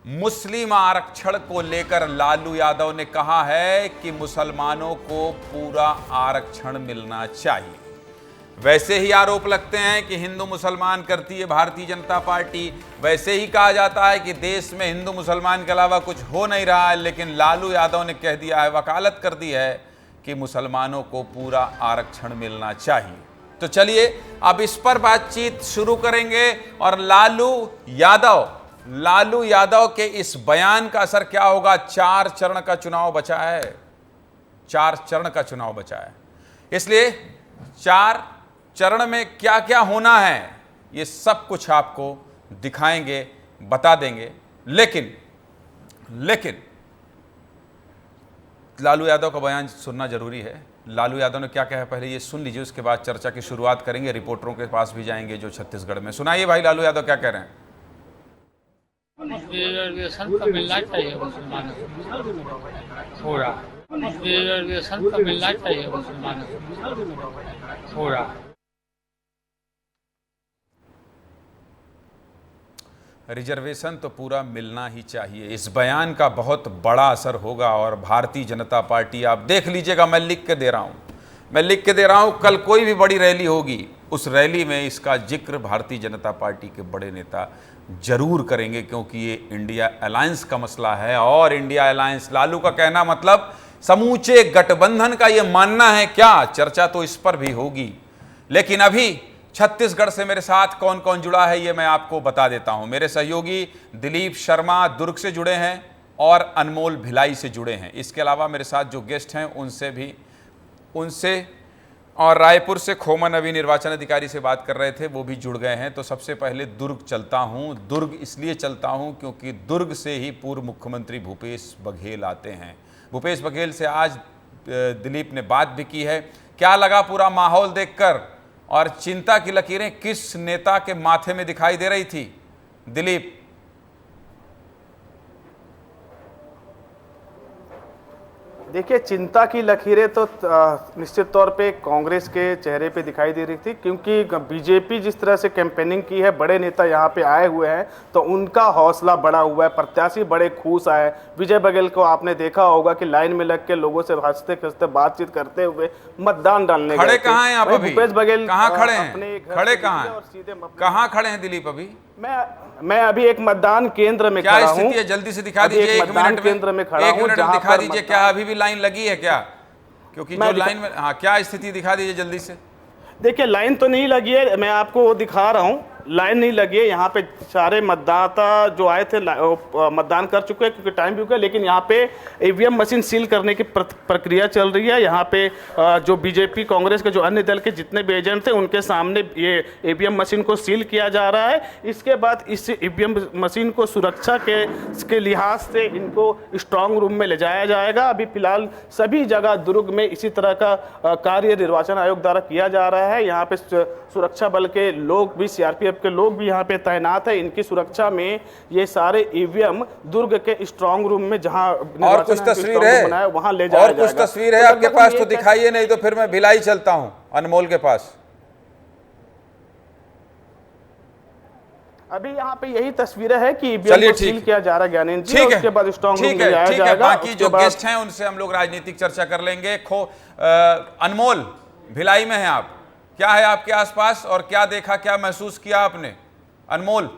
मुस्लिम आरक्षण को लेकर लालू यादव ने कहा है कि मुसलमानों को पूरा आरक्षण मिलना चाहिए। वैसे ही आरोप लगते हैं कि हिंदू मुसलमान करती है भारतीय जनता पार्टी। वैसे ही कहा जाता है कि देश में हिंदू मुसलमान के अलावा कुछ हो नहीं रहा है, लेकिन लालू यादव ने कह दिया है, वकालत कर दी है कि मुसलमानों को पूरा आरक्षण मिलना चाहिए। तो चलिए अब इस पर बातचीत शुरू करेंगे और लालू यादव के इस बयान का असर क्या होगा। 4 चरण का चुनाव बचा है, 4 चरण का चुनाव बचा है, इसलिए 4 चरण में क्या क्या होना है ये सब कुछ आपको दिखाएंगे, बता देंगे। लेकिन लालू यादव का बयान सुनना जरूरी है। लालू यादव ने क्या कहा पहले ये सुन लीजिए, उसके बाद चर्चा की शुरुआत करेंगे। रिपोर्टरों के पास भी जाएंगे जो छत्तीसगढ़ में। सुनाइए भाई लालू यादव क्या कह रहे हैं। रिजर्वेशन तो मिलना चाहिए मुसलमानों को पूरा, रिजर्वेशन तो मिलना चाहिए मुसलमानों को पूरा। रिजर्वेशन तो पूरा मिलना ही चाहिए। इस बयान का बहुत बड़ा असर होगा और भारतीय जनता पार्टी, आप देख लीजिएगा, मैं लिख के दे रहा हूं, कल कोई भी बड़ी रैली होगी, उस रैली में इसका जिक्र भारतीय जनता पार्टी के बड़े नेता जरूर करेंगे, क्योंकि ये इंडिया अलायंस का मसला है। और इंडिया अलायंस, लालू का कहना मतलब समूचे गठबंधन का ये मानना है क्या, चर्चा तो इस पर भी होगी। लेकिन अभी छत्तीसगढ़ से मेरे साथ कौन कौन जुड़ा है ये मैं आपको बता देता हूं। मेरे सहयोगी दिलीप शर्मा दुर्ग से जुड़े हैं और अनमोल भिलाई से जुड़े हैं। इसके अलावा मेरे साथ जो गेस्ट हैं उनसे और रायपुर से खोमन अभी निर्वाचन अधिकारी से बात कर रहे थे, वो भी जुड़ गए हैं। तो सबसे पहले दुर्ग चलता हूं। दुर्ग इसलिए चलता हूं क्योंकि दुर्ग से ही पूर्व मुख्यमंत्री भूपेश बघेल आते हैं। भूपेश बघेल से आज दिलीप ने बात भी की है। क्या लगा पूरा माहौल देखकर और चिंता की लकीरें किस नेता के माथे में दिखाई दे रही थी दिलीप? देखिए, चिंता की लकीरें तो निश्चित तौर पे कांग्रेस के चेहरे पे दिखाई दे रही थी, क्योंकि बीजेपी जिस तरह से कैंपेनिंग की है, बड़े नेता यहाँ पे आए हुए हैं तो उनका हौसला बढ़ा हुआ है, प्रत्याशी बड़े खुश आए। विजय बघेल को आपने देखा होगा कि लाइन में लग के लोगों से हंसते खसते बातचीत करते हुए मतदान डालने खड़े कहाँ हैं आप अभी? भूपेश बघेल कहाँ खड़े हैं? कहाँ खड़े हैं दिलीप अभी? मैं अभी एक मतदान केंद्र में खड़ा हूं। क्या स्थिति है, जल्दी से दिखा दीजिए। एक मिनट केंद्र में खड़ा हूं, 1 मिनट में दिखा दीजिए। क्या अभी भी लाइन लगी है क्या? क्योंकि जो लाइन में, हाँ, क्या स्थिति दिखा दीजिए जल्दी से। देखिए, लाइन तो नहीं लगी है, मैं आपको वो दिखा रहा हूं, लाइन नहीं लगी है। यहाँ पे सारे मतदाता जो आए थे मतदान कर चुके हैं, क्योंकि टाइम भी हो गया। लेकिन यहाँ पे ईवीएम मशीन सील करने की प्रक्रिया चल रही है। यहाँ पे जो बीजेपी कांग्रेस के जो अन्य दल के जितने भी एजेंट थे उनके सामने ये ईवीएम मशीन को सील किया जा रहा है। इसके बाद इस ईवीएम मशीन को सुरक्षा के लिहाज से इनको स्ट्रांग रूम में ले जाया जाएगा। अभी फिलहाल सभी जगह दुर्ग में इसी तरह का कार्य निर्वाचन आयोग द्वारा किया जा रहा है। यहाँ पे सुरक्षा बल के लोग भी, सीआरपीएफ के लोग भी यहाँ पे तैनात है। इनकी सुरक्षा में ये सारे ईवीएम दुर्ग के स्ट्रांग रूम में, जहाँ और कुछ तस्वीर है वहाँ ले जाया जाएगा। और कुछ तस्वीर है आपके पास तो दिखाइए, नहीं तो फिर मैं भिलाई चलता हूँ अनमोल के पास। अभी यहाँ पे यही तस्वीरें है कि ईवीएम को सील किया जा रहा है ज्ञानेंद्र जी, और उसके बाद स्ट्रांग रूम में जाया जाएगा। बाकी जो गेस्ट हैं उनसे हम लोग राजनीतिक चर्चा कर लेंगे। अनमोल, भिलाई में हैं आप, क्या है आपके आसपास और क्या देखा, क्या महसूस किया आपने? अनमोल।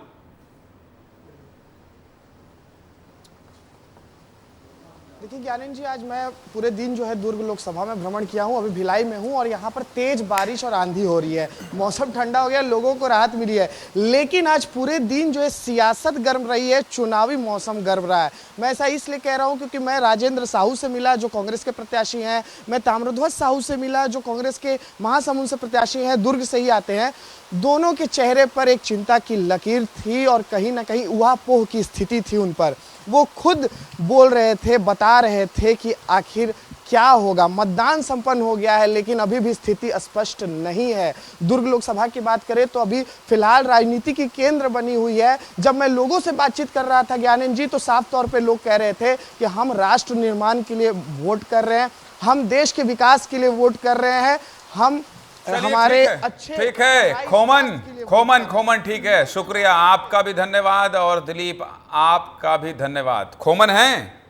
देखिए ज्ञानेंद्र जी, आज मैं पूरे दिन जो है दुर्ग लोकसभा में भ्रमण किया हूं। अभी भिलाई में हूं और यहां पर तेज बारिश और आंधी हो रही है। मौसम ठंडा हो गया, लोगों को राहत मिली है। लेकिन आज पूरे दिन जो है सियासत गर्म रही है, चुनावी मौसम गर्म रहा है। मैं ऐसा इसलिए कह रहा हूं क्योंकि मैं राजेंद्र साहू से मिला जो कांग्रेस के प्रत्याशी हैं, मैं ताम्रध्वज साहू से मिला जो कांग्रेस के महासमुंद से प्रत्याशी हैं, दुर्ग से ही आते हैं। दोनों के चेहरे पर एक चिंता की लकीर थी और कहीं ना कहीं उहापोह की स्थिति थी उन पर। वो खुद बोल रहे थे, बता रहे थे कि आखिर क्या होगा। मतदान संपन्न हो गया है लेकिन अभी भी स्थिति स्पष्ट नहीं है। दुर्ग लोकसभा की बात करें तो अभी फिलहाल राजनीति की केंद्र बनी हुई है। जब मैं लोगों से बातचीत कर रहा था ज्ञानेंद्र जी, तो साफ तौर पे लोग कह रहे थे कि हम राष्ट्र निर्माण के लिए वोट कर रहे हैं, हम देश के विकास के लिए वोट कर रहे हैं, हम हमारे अच्छे ठीक है। खोमन ठीक है, शुक्रिया, आपका भी धन्यवाद और दिलीप आपका भी धन्यवाद। खोमन है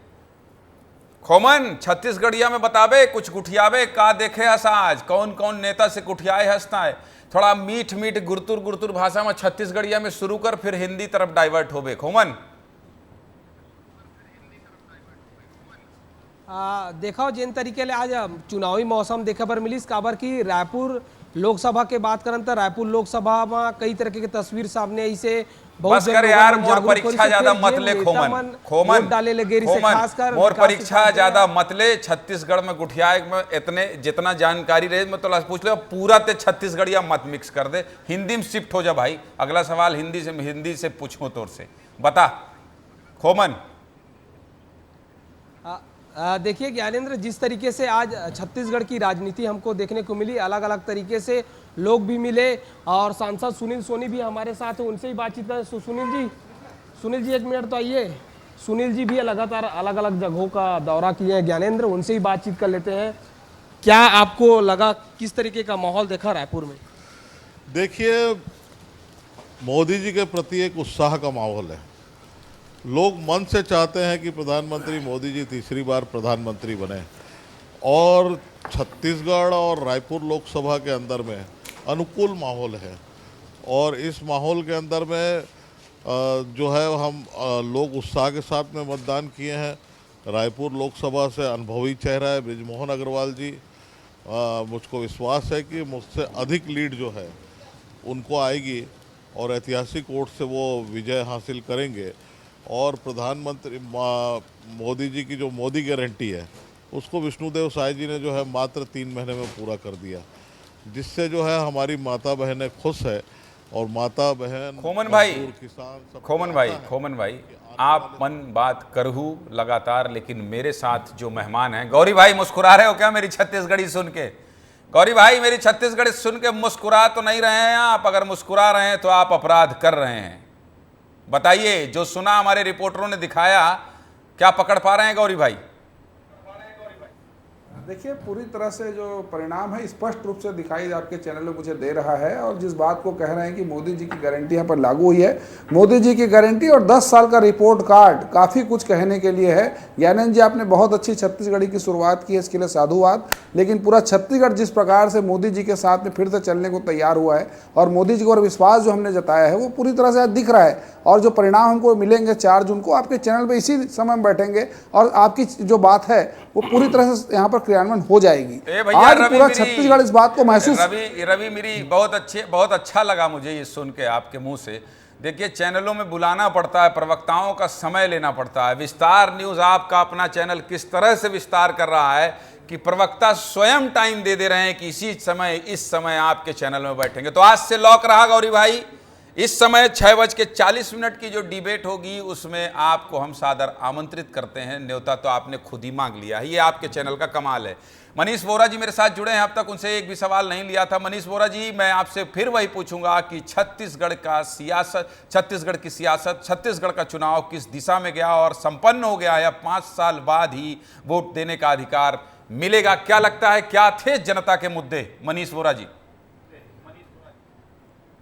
खोमन छत्तीसगढ़िया में बतावे कुछ गुठियावे का देखे हस आज कौन कौन नेता से गुठियाए हंसता है। थोड़ा मीठ गुरतुर भाषा में छत्तीसगढ़िया में शुरू कर, फिर हिंदी तरफ डाइवर्ट होबे। खोमन देखो जिन तरीके ले आज चुनावी मौसम देखे पर मिली काबर की रायपुर लोकसभा के बात करन तो रायपुर लोकसभा में कई तरह के तस्वीर सामने आई से बस कर यार, मोर परीक्षा ज्यादा मत ले। खोमन डाले लगे से खासकर मोर परीक्षा ज्यादा मत ले। छत्तीसगढ़ में गुठिया में इतने जितना जानकारी रहे मैं तो पूछ ले, पूरा ते छत्तीसगढ़िया मत मिक्स कर दे, हिंदी में शिफ्ट हो जा भाई। अगला सवाल हिंदी से पूछूं तौर से बता खोमन। देखिए ज्ञानेंद्र, जिस तरीके से आज छत्तीसगढ़ की राजनीति हमको देखने को मिली, अलग अलग तरीके से लोग भी मिले और सांसद सुनील सोनी भी हमारे साथ हैं, उनसे ही बातचीत करें। सुनील जी एक मिनट तो आइए। सुनील जी भी लगातार अलग अलग जगहों का दौरा किए हैं ज्ञानेंद्र, उनसे ही बातचीत कर लेते हैं। क्या आपको लगा, किस तरीके का माहौल देखा रायपुर में? देखिए, मोदी जी के प्रति एक उत्साह का माहौल है। लोग मन से चाहते हैं कि प्रधानमंत्री मोदी जी तीसरी बार प्रधानमंत्री बने और छत्तीसगढ़ और रायपुर लोकसभा के अंदर में अनुकूल माहौल है। और इस माहौल के अंदर में जो है हम लोग उत्साह के साथ में मतदान किए हैं। रायपुर लोकसभा से अनुभवी चेहरा है बृजमोहन अग्रवाल जी। मुझको विश्वास है कि मुझसे अधिक लीड जो है उनको आएगी और ऐतिहासिक वोट से वो विजय हासिल करेंगे। और प्रधानमंत्री मोदी जी की जो मोदी गारंटी है उसको विष्णुदेव साय जी ने जो है मात्र 3 महीने में पूरा कर दिया, जिससे जो है हमारी माता बहनें खुश है। और माता बहन खोमन भाई, किसान खोमन भाई आप मन बात करहू लगातार, लेकिन मेरे साथ जो मेहमान हैं, गौरी भाई मुस्कुरा रहे हो क्या मेरी छत्तीसगढ़ी सुन के? गौरी भाई मेरी छत्तीसगढ़ी सुन के मुस्कुरा तो नहीं रहे हैं आप? अगर मुस्कुरा रहे हैं तो आप अपराध कर रहे हैं। बताइए, जो सुना हमारे रिपोर्टरों ने दिखाया, क्या पकड़ पा रहे हैं गौरी भाई? देखिए, पूरी तरह से जो परिणाम है स्पष्ट रूप से दिखाई आपके चैनल में मुझे दे रहा है। और जिस बात को कह रहे हैं कि मोदी जी की गारंटी यहाँ पर लागू हुई है, मोदी जी की गारंटी और 10 साल का रिपोर्ट कार्ड काफ़ी कुछ कहने के लिए है। ज्ञानेंद्र जी, आपने बहुत अच्छी छत्तीसगढ़ी की शुरुआत की है, इसके लिए साधुवाद। लेकिन पूरा छत्तीसगढ़ जिस प्रकार से मोदी जी के साथ में फिर से चलने को तैयार हुआ है और मोदी जी को और विश्वास जो हमने जताया है वो पूरी तरह से दिख रहा है। और जो परिणाम हमको मिलेंगे 4 जून को, आपके चैनल पर इसी समय में बैठेंगे और आपकी जो बात है वो पूरी तरह से यहाँ पर क्रियान्वयन हो जाएगी। आज पूरा छत्तीसगढ़ इस बात को महसूस। रवि मेरी बहुत अच्छा लगा मुझे ये सुन के आपके मुंह से। देखिए, चैनलों में बुलाना पड़ता है, प्रवक्ताओं का समय लेना पड़ता है। विस्तार न्यूज़ आपका अपना चैनल किस तरह से विस्तार कर रहा है कि प्रवक्ता स्वयं टाइम दे रहे हैं कि इस समय आपके चैनल में बैठेंगे। तो आज से लॉक रहा गौरी भाई, इस समय 6:40 की जो डिबेट होगी उसमें आपको हम सादर आमंत्रित करते हैं। न्योता तो आपने खुद ही मांग लिया है, ये आपके चैनल का कमाल है। मनीष बोरा जी मेरे साथ जुड़े हैं, अब तक उनसे एक भी सवाल नहीं लिया था। मनीष बोरा जी, मैं आपसे फिर वही पूछूंगा कि छत्तीसगढ़ की सियासत, छत्तीसगढ़ का चुनाव किस दिशा में गया और संपन्न हो गया, या 5 साल बाद ही वोट देने का अधिकार मिलेगा? क्या लगता है, क्या थे जनता के मुद्दे? मनीष बोरा जी।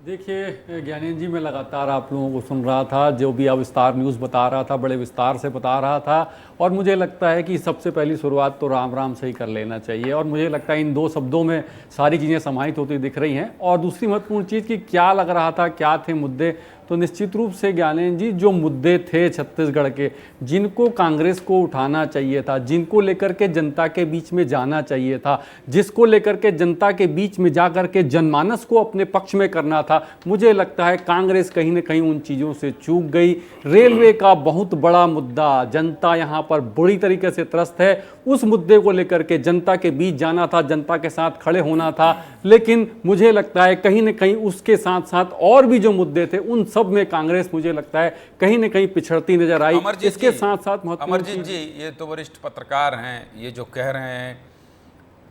देखिए ज्ञानेंद्र जी, मैं लगातार आप लोगों को सुन रहा था, जो भी अब स्टार न्यूज़ बता रहा था बड़े विस्तार से बता रहा था। और मुझे लगता है कि सबसे पहली शुरुआत तो राम राम से ही कर लेना चाहिए। और मुझे लगता है इन 2 शब्दों में सारी चीज़ें समाहित होती दिख रही हैं। और दूसरी महत्वपूर्ण चीज़ कि क्या लग रहा था, क्या थे मुद्दे, तो निश्चित रूप से ज्ञानेंद्र जी जो मुद्दे थे छत्तीसगढ़ के, जिनको कांग्रेस को उठाना चाहिए था, जिनको लेकर के जनता के बीच में जाना चाहिए था, जिसको लेकर के जनता के बीच में जा कर के जनमानस को अपने पक्ष में करना था, मुझे लगता है कांग्रेस कहीं ना कहीं उन चीज़ों से चूक गई। रेलवे का बहुत बड़ा मुद्दा, जनता यहाँ पर बुरी तरीके से त्रस्त है। उस मुद्दे को लेकर के जनता के बीच जाना था, जनता के साथ खड़े होना था। लेकिन मुझे लगता है कहीं ना कहीं उसके साथ साथ और भी जो मुद्दे थे उन सब में कांग्रेस मुझे लगता है कहीं ना कहीं पिछड़ती नजर आई। इसके साथ साथ अमरजीत जी, ये तो वरिष्ठ पत्रकार हैं, ये जो कह रहे हैं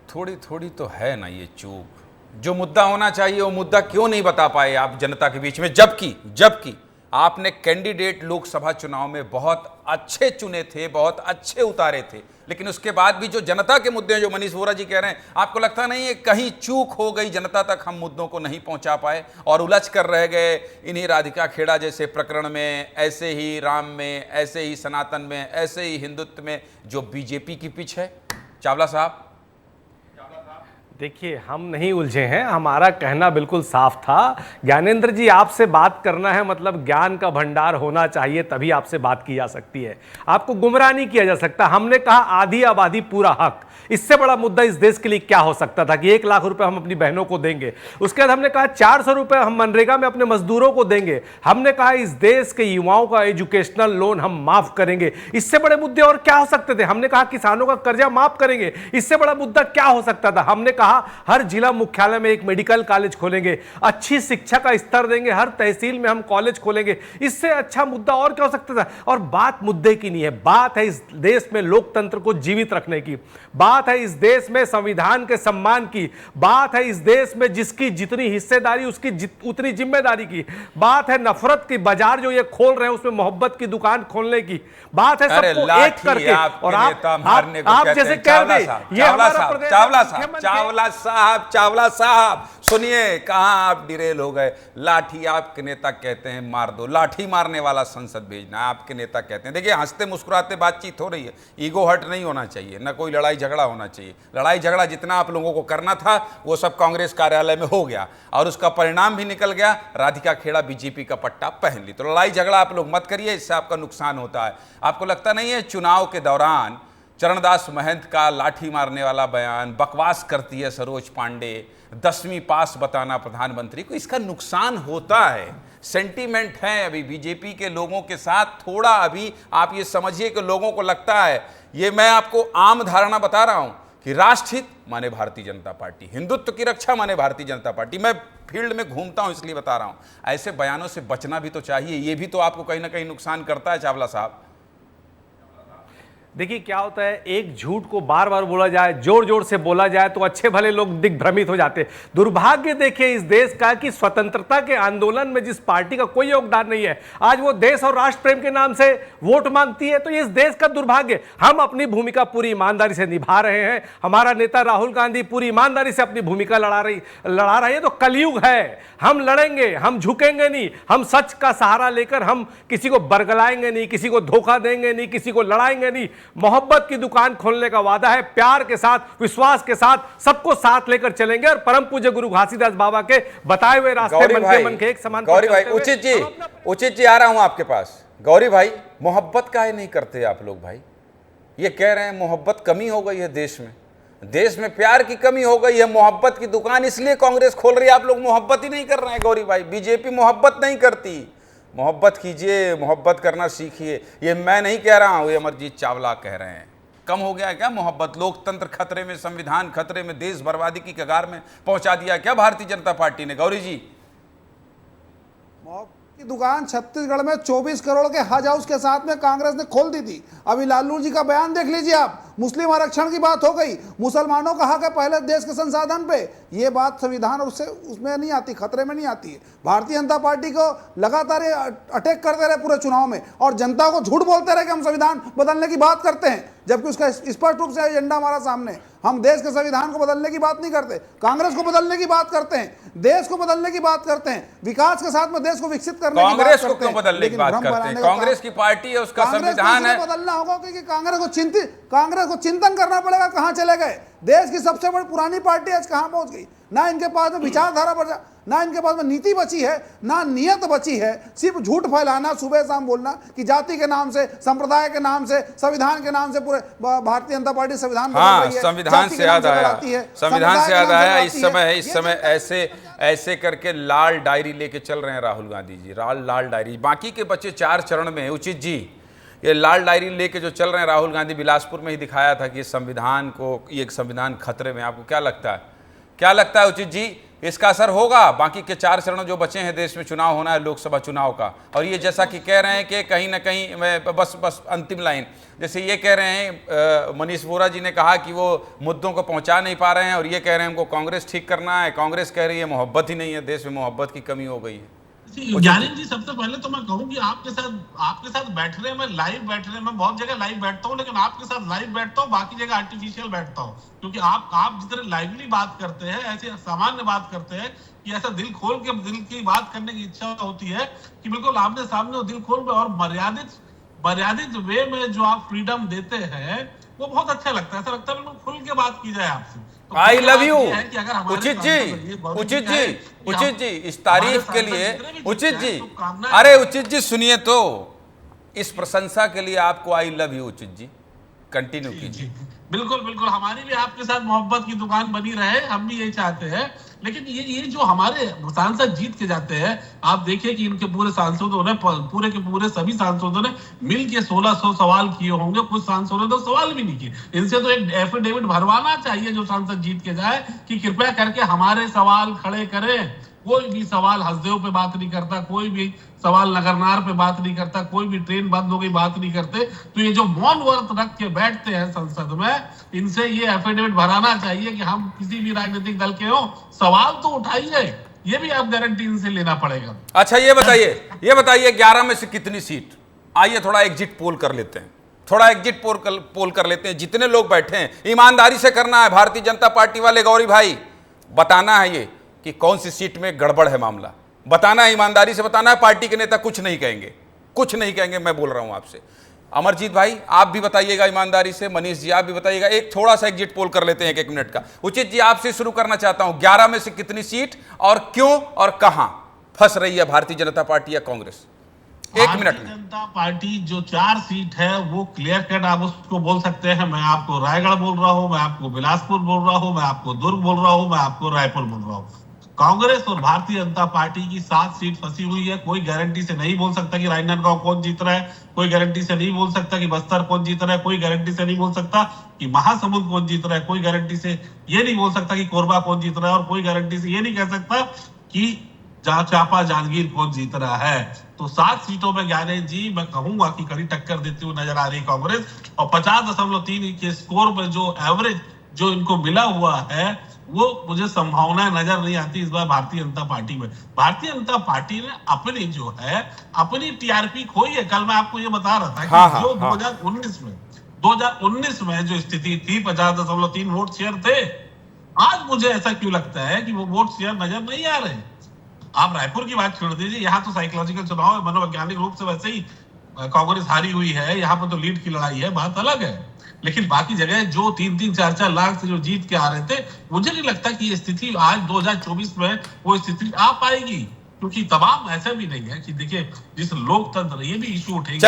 थोड़ी तो है ना ये चूक। जो मुद्दा होना चाहिए वो मुद्दा क्यों नहीं बता पाए आप जनता के बीच में? जबकि आपने कैंडिडेट लोकसभा चुनाव में बहुत अच्छे चुने थे, बहुत अच्छे उतारे थे, लेकिन उसके बाद भी जो जनता के मुद्दे हैं, जो मनीष वोरा जी कह रहे हैं, आपको लगता नहीं है कहीं चूक हो गई, जनता तक हम मुद्दों को नहीं पहुंचा पाए और उलझ कर रह गए इन्हीं राधिका खेड़ा जैसे प्रकरण में, ऐसे ही राम में, ऐसे ही सनातन में, ऐसे ही हिंदुत्व में जो बीजेपी की पिच है? चावला साहब, देखिए, हम नहीं उलझे हैं, हमारा कहना बिल्कुल साफ था। ज्ञानेंद्र जी, आपसे बात करना है मतलब ज्ञान का भंडार होना चाहिए, तभी आपसे बात की जा सकती है। आपको गुमराह नहीं किया जा सकता। हमने कहा आधी आबादी पूरा हक, इससे बड़ा मुद्दा इस देश के लिए क्या हो सकता था कि 1 लाख रुपए हम अपनी बहनों को देंगे। उसके बाद हमने कहा 400 रुपए हम मनरेगा में अपने मजदूरों को देंगे। हमने कहा इस देश के युवाओं का एजुकेशनल लोन हम माफ करेंगे। इससे बड़े मुद्दे और क्या हो सकते थे? हमने कहा किसानों का कर्जा माफ करेंगे। इससे बड़ा मुद्दा क्या हो सकता था? हमने कहा हर जिला मुख्यालय में एक मेडिकल कॉलेज खोलेंगे, अच्छी शिक्षा का स्तर देंगे, हर तहसील में हम कॉलेज खोलेंगे। इससे अच्छा मुद्दा और क्या हो सकता था? और बात मुद्दे की नहीं है, बात है इस देश में लोकतंत्र को जीवित रखने की, बात है इस देश में संविधान के सम्मान की, बात है इस देश में जिसकी जितनी हिस्सेदारी उसकी उतनी जिम्मेदारी की, बात है नफरत की बाजार जो ये खोल रहे हैं उसमें मोहब्बत की दुकान खोलने की, बात है सबको एक करके। और आप जैसे कह रहे ये हमारा प्रदेश। चावला साहब सुनिए, कहां आप डिरेल हो गए। लाठी आपके नेता कहते हैं मार दो, लाठी मारने वाला संसद भेजना आपके नेता कहते हैं। देखिए, हंसते मुस्कुराते बातचीत हो रही है, ईगो हर्ट नहीं होना चाहिए, ना कोई लड़ाई झगड़ा होना चाहिए। लड़ाई झगड़ा जितना आप लोगों को करना था वो सब कांग्रेस कार्यालय में हो गया और उसका परिणाम भी निकल गया, राधिका खेड़ा बीजेपी का पट्टा पहन ली। तो लड़ाई झगड़ा आप लोग मत करिए, इससे आपका नुकसान होता है। आपको लगता नहीं है चुनाव के दौरान चरणदास महंत का लाठी मारने वाला बयान, बकवास करती है सरोज पांडे, 10वीं पास बताना प्रधानमंत्री को, इसका नुकसान होता है। सेंटीमेंट है अभी बीजेपी के लोगों के साथ थोड़ा, अभी आप ये समझिए कि लोगों को लगता है, ये मैं आपको आम धारणा बता रहा हूं कि राष्ट्रहित माने भारतीय जनता पार्टी, हिंदुत्व की रक्षा माने भारतीय जनता पार्टी। मैं फील्ड में घूमता हूं इसलिए बता रहा हूं। ऐसे बयानों से बचना भी तो चाहिए, ये भी तो आपको कहीं ना कहीं नुकसान करता है चावला साहब। देखिए क्या होता है, एक झूठ को बार बार बोला जाए, जोर जोर से बोला जाए तो अच्छे भले लोग दिग्भ्रमित हो जाते। दुर्भाग्य देखिए इस देश का कि स्वतंत्रता के आंदोलन में जिस पार्टी का कोई योगदान नहीं है, आज वो देश और राष्ट्र प्रेम के नाम से वोट मांगती है। तो इस देश का दुर्भाग्य। हम अपनी भूमिका पूरी ईमानदारी से निभा रहे हैं, हमारा नेता राहुल गांधी पूरी ईमानदारी से अपनी भूमिका लड़ा रही है। तो कलयुग है, हम लड़ेंगे, हम झुकेंगे नहीं, हम सच का सहारा लेकर हम किसी को बरगलाएंगे नहीं, किसी को धोखा देंगे नहीं, किसी को लड़ाएंगे नहीं। मोहब्बत की दुकान खोलने का वादा है, प्यार के साथ, विश्वास के साथ, सबको साथ लेकर चलेंगे और परम पूज्य गुरु घासीदास बाबा के बताए हुए रास्ते मन के एक समान। गौरी भाई, उचित जी आ रहा हूं आपके पास। गौरी भाई, मोहब्बत काहे नहीं करते आप लोग भाई? ये कह रहे हैं मोहब्बत कमी हो गई है देश में प्यार की कमी हो गई है, मोहब्बत की दुकान इसलिए कांग्रेस खोल रही है। आप लोग मोहब्बत ही नहीं कर रहे हैं गौरी भाई, बीजेपी मोहब्बत नहीं करती। मोहब्बत कीजिए, मोहब्बत करना सीखिए। ये मैं नहीं कह रहा हूं, ये अमरजीत चावला कह रहे हैं। कम हो गया क्या मोहब्बत? लोकतंत्र खतरे में, संविधान खतरे में, देश बर्बादी की कगार में पहुंचा दिया क्या भारतीय जनता पार्टी ने? गौरी जी, की दुकान छत्तीसगढ़ में 24 करोड़ के हज हाउस के साथ में कांग्रेस ने खोल दी थी। अभी लालू जी का बयान देख लीजिए आप, मुस्लिम आरक्षण की बात हो गई, मुसलमानों का हक है पहले देश के संसाधन पे, ये बात संविधान उसमें नहीं आती, खतरे में नहीं आती है। भारतीय जनता पार्टी को लगातार अटैक करते रहे पूरे चुनाव में और जनता को झूठ बोलते रहे कि हम संविधान बदलने की बात करते हैं, जबकि उसका स्पष्ट रूप से एजेंडा हमारा सामने। हम देश के संविधान को बदलने की बात नहीं करते, कांग्रेस को बदलने की बात करते हैं, देश को बदलने की बात करते हैं, विकास के साथ में देश को विकसित करने की बात करते हैं। कांग्रेस को क्यों बदलने की बात करते हैं? कांग्रेस की पार्टी है, उसका संविधान है। बदलना होगा क्योंकि कांग्रेस को चिंतन करना पड़ेगा कहां चले गए। देश की सबसे बड़ी पुरानी पार्टी आज कहां पहुंच गई? ना इनके पास में विचारधारा, ना इनके पास में नीति बची है, ना नियत बची है, सिर्फ झूठ फैलाना, सुबह शाम बोलना कि जाति के नाम से, संप्रदाय के नाम से, संविधान के नाम से पूरे भारतीय जनता पार्टी संविधान बदल रही है। संविधान से याद आया, इस समय ऐसे करके लाल डायरी लेके चल रहे हैं राहुल गांधी जी, लाल डायरी। बाकी के बच्चे 4 चरण में। उचित जी, ये लाल डायरी लेके जो चल रहे हैं राहुल गांधी, बिलासपुर में ही दिखाया था कि ये संविधान खतरे में। आपको क्या लगता है उचित जी, इसका असर होगा? बाकी के 4 चरण जो बचे हैं, देश में चुनाव होना है, लोकसभा चुनाव का, और ये जैसा कि कह रहे हैं कि कहीं ना कहीं बस अंतिम लाइन, जैसे ये कह रहे हैं मनीष वोरा जी ने कहा कि वो मुद्दों को पहुंचा नहीं पा रहे हैं, और ये कह रहे हैं हमको कांग्रेस ठीक करना है। कांग्रेस कह रही है मोहब्बत ही नहीं है देश में, मोहब्बत की कमी हो गई है। ज्ञानेंद्र जी, सबसे पहले तो मैं कहूँ कि आपके साथ बैठने में, लाइव बैठने में, बहुत जगह लाइव बैठता हूँ, लेकिन आपके साथ लाइव बैठता हूँ, बाकी जगह आर्टिफिशियल बैठता हूँ, क्योंकि आप जितने लाइवली बात करते हैं, ऐसे सामान्य बात करते हैं कि ऐसा दिल खोल के दिल की बात करने की इच्छा होती है कि बिल्कुल आमने सामने दिल खोल के और मर्यादित वे में जो आप फ्रीडम देते हैं वो बहुत अच्छा लगता है। ऐसा लगता है बिल्कुल खुल के बात की जाए आपसे। आई लव यू उचित जी, इस तारीफ के लिए उचित जी, अरे उचित जी सुनिए तो, इस प्रशंसा के लिए आपको आई लव यू उचित जी, कंटिन्यू कीजिए। बिल्कुल बिल्कुल, हमारी भी आपके साथ मोहब्बत की दुकान बनी रहे, हम भी यही चाहते हैं। लेकिन ये जो हमारे सांसद जीत के जाते हैं, आप देखिए कि इनके पूरे सांसदों ने, पूरे के पूरे सभी सांसदों ने मिल के 1600 सवाल किए होंगे, कुछ सांसदों ने तो सवाल भी नहीं किए। इनसे तो एक एफिडेविट भरवाना चाहिए जो सांसद जीत के जाए कि कृपया करके हमारे सवाल खड़े करें। कोई भी सवाल हसदेव पे बात नहीं करता, कोई भी सवाल नगरनार पे बात नहीं करता, कोई भी ट्रेन बंद हो गई बात नहीं करते। तो ये जो मौन व्रत रख के बैठते हैं संसद में, इनसे ये एफिडेविट भराना चाहिए कि हम किसी भी राजनीतिक दल के हो, सवाल तो उठाइए। ये भी आप गारंटी इनसे लेना पड़ेगा। अच्छा ये बताइए 11 में से कितनी सीट? आइए थोड़ा एग्जिट पोल कर लेते हैं, थोड़ा एग्जिट पोल कर लेते हैं। जितने लोग बैठे हैं ईमानदारी से करना है, भारतीय जनता पार्टी वाले गौरी भाई, बताना है ये कि कौन सी सीट में गड़बड़ है मामला, बताना है, ईमानदारी से बताना है। पार्टी के नेता कुछ नहीं कहेंगे, मैं बोल रहा हूं आपसे। अमरजीत भाई आप भी बताइएगा ईमानदारी से, मनीष जी आप भी बताइएगा। एक थोड़ा सा एग्जिट पोल कर लेते हैं, एक मिनट का। उचित जी आपसे शुरू करना चाहता हूं, 11 में से कितनी सीट और क्यों और कहां फंस रही है भारतीय जनता पार्टी या कांग्रेस? एक मिनट में। भारतीय जनता पार्टी जो 4 सीट है वो क्लियर कट आप उसको बोल सकते हैं। मैं आपको रायगढ़ बोल रहा हूं, मैं आपको बिलासपुर बोल रहा हूं, मैं आपको दुर्ग बोल रहा हूं, मैं आपको रायपुर बोल रहा हूं। कांग्रेस और भारतीय जनता पार्टी की 7 सीट फंसी हुई है। कोई गारंटी से नहीं बोल सकता कि राजनांदगांव कौन जीत रहा है, कोई गारंटी से नहीं बोल सकता कि बस्तर कौन जीत रहा है, कोई गारंटी से नहीं बोल सकता कि महासमुंद कौन जीत रहा है, कोई गारंटी से ये नहीं बोल सकता कि कोरबा कौन जीत रहा है, और कोई गारंटी से ये नहीं कह सकता कि चांपा जांजगीर कौन जीत रहा है। तो 7 सीटों में ज्ञानेंद्र जी मैं कहूंगा कि कड़ी टक्कर देती हुई नजर आ रही कांग्रेस, और 50.3 के स्कोर पर जो एवरेज जो इनको मिला हुआ है वो मुझे संभावनाएं नजर नहीं आती इस बार भारतीय जनता पार्टी में। भारतीय जनता पार्टी ने अपनी जो है अपनी टीआरपी खोई है। कल मैं आपको ये बता रहा था कि जो 2019 में जो स्थिति थी 50.3 वोट शेयर थे, आज मुझे ऐसा क्यों लगता है कि वो वोट शेयर नजर नहीं आ रहे। आप रायपुर की बात छोड़ दीजिए, यहाँ तो साइकोलॉजिकल चुनाव है, मनोवैज्ञानिक रूप से वैसे ही कांग्रेस हारी हुई है, यहाँ पर तो लीड की लड़ाई है, बात अलग है। लेकिन बाकी जगह जो 3-3, 4-4 लाख से जो जीत के आ रहे थे, मुझे नहीं लगता कि ये स्थिति आज 2024 में वो स्थिति आ पाएगी, क्योंकि तमाम ऐसा भी नहीं है कि देखिए जिस लोकतंत्र, ये भी इशू उठेंगे।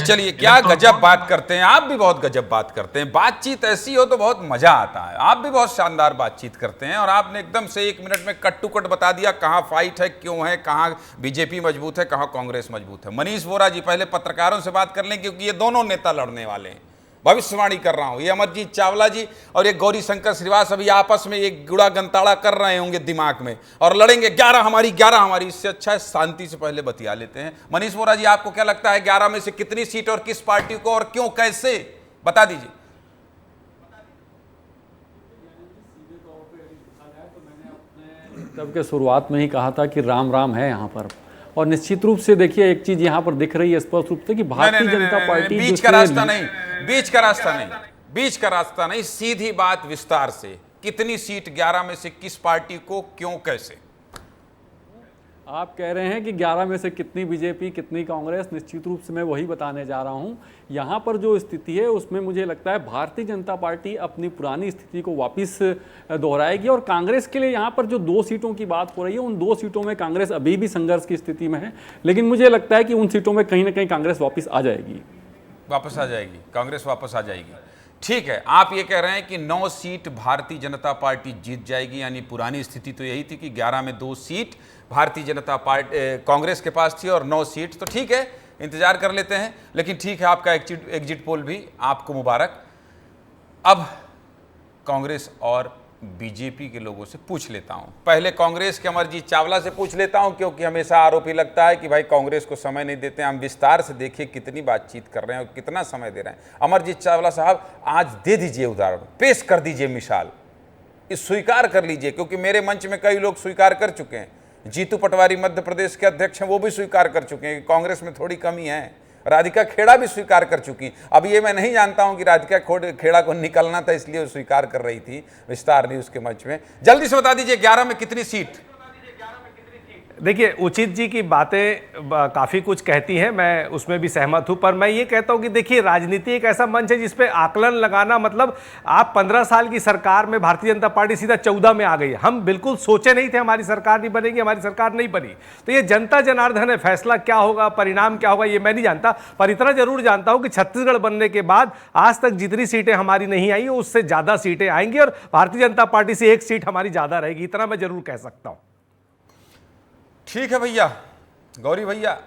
चलिए क्या गजब बात करते हैं आप, भी बहुत गजब बात करते हैं। बातचीत ऐसी हो तो बहुत मजा आता है, आप भी बहुत शानदार बातचीत करते हैं, और आपने एकदम से 1 मिनट में कट टू कट बता दिया कहाँ फाइट है, क्यों है, कहाँ बीजेपी मजबूत है, कहाँ कांग्रेस मजबूत है। मनीष वोरा जी पहले पत्रकारों से बात कर लें, क्योंकि ये दोनों नेता लड़ने वाले हैं, भविष्यवाणी कर रहा हूं। ये अमरजीत चावला जी और ये गौरी शंकर श्रीवास अभी आपस में एक गुड़ा गंताड़ा कर रहे होंगे दिमाग में, और लड़ेंगे 11 हमारी। इससे अच्छा है शांति से पहले बतिया लेते हैं। मनीष वोरा जी आपको क्या लगता है 11 में से कितनी सीट और किस पार्टी को, और क्यों, कैसे, बता दीजिए। तब के शुरुआत में ही कहा था कि राम राम है यहाँ पर, और निश्चित रूप से देखिए एक चीज यहाँ पर दिख रही है स्पष्ट रूप से कि भारतीय जनता पार्टी बीच का रास्ता नहीं, सीधी बात विस्तार से, कितनी सीट 11 में से किस पार्टी को, क्यों, कैसे? आप कह रहे हैं कि 11 में से कितनी बीजेपी कितनी कांग्रेस, निश्चित रूप से मैं वही बताने जा रहा हूं। यहाँ पर जो स्थिति है उसमें मुझे लगता है भारतीय जनता पार्टी अपनी पुरानी स्थिति को वापस दोहराएगी, और कांग्रेस के लिए यहाँ पर जो 2 सीटों की बात हो रही है, उन 2 सीटों में कांग्रेस अभी भी संघर्ष की स्थिति में है, लेकिन मुझे लगता है कि उन सीटों में कहीं ना कहीं कांग्रेस वापस आ जाएगी, कांग्रेस वापस आ जाएगी। ठीक है, आप ये कह रहे हैं कि 9 सीट भारतीय जनता पार्टी जीत जाएगी, यानी पुरानी स्थिति तो यही थी कि 11 में 2 सीट भारतीय जनता पार्टी कांग्रेस के पास थी और 9 सीट, तो ठीक है इंतजार कर लेते हैं। लेकिन ठीक है, आपका एग्जिट पोल भी आपको मुबारक। अब कांग्रेस और बीजेपी के लोगों से पूछ लेता हूं। पहले कांग्रेस के अमरजीत चावला से पूछ लेता हूं, क्योंकि हमेशा आरोपी लगता है कि भाई कांग्रेस को समय नहीं देते हैं। हम विस्तार से देखिए कितनी बातचीत कर रहे हैं और कितना समय दे रहे हैं। अमरजीत चावला साहब आज दे दीजिए उदाहरण, पेश कर दीजिए मिसाल, इस स्वीकार कर लीजिए, क्योंकि मेरे मंच में कई लोग स्वीकार कर चुके हैं जीतू पटवारी मध्य प्रदेश के अध्यक्ष हैं, वो भी स्वीकार कर चुके हैं कि कांग्रेस में थोड़ी कमी है। राधिका खेड़ा भी स्वीकार कर चुकी। अब ये मैं नहीं जानता हूं कि राधिका खेड़ा को निकलना था इसलिए वो स्वीकार कर रही थी विस्तार न्यूज के मंच में। जल्दी से बता दीजिए 11 में कितनी सीट? देखिए, उचित जी की बातें काफ़ी कुछ कहती हैं, मैं उसमें भी सहमत हूं, पर मैं ये कहता हूं कि देखिए, राजनीति एक ऐसा मंच है जिसपे आकलन लगाना, मतलब आप 15 साल की सरकार में भारतीय जनता पार्टी सीधा 14 में आ गई। हम बिल्कुल सोचे नहीं थे हमारी सरकार नहीं बनेगी, हमारी सरकार नहीं बनी। तो ये जनता जनार्दन है, फैसला क्या होगा, परिणाम क्या होगा, ये मैं नहीं जानता, पर इतना जरूर जानता हूं कि छत्तीसगढ़ बनने के बाद आज तक जितनी सीटें हमारी नहीं आई उससे ज़्यादा सीटें आएंगी और भारतीय जनता पार्टी से 1 सीट हमारी ज़्यादा रहेगी, इतना मैं जरूर कह सकता हूँ। ठीक है भैया, गौरी भैया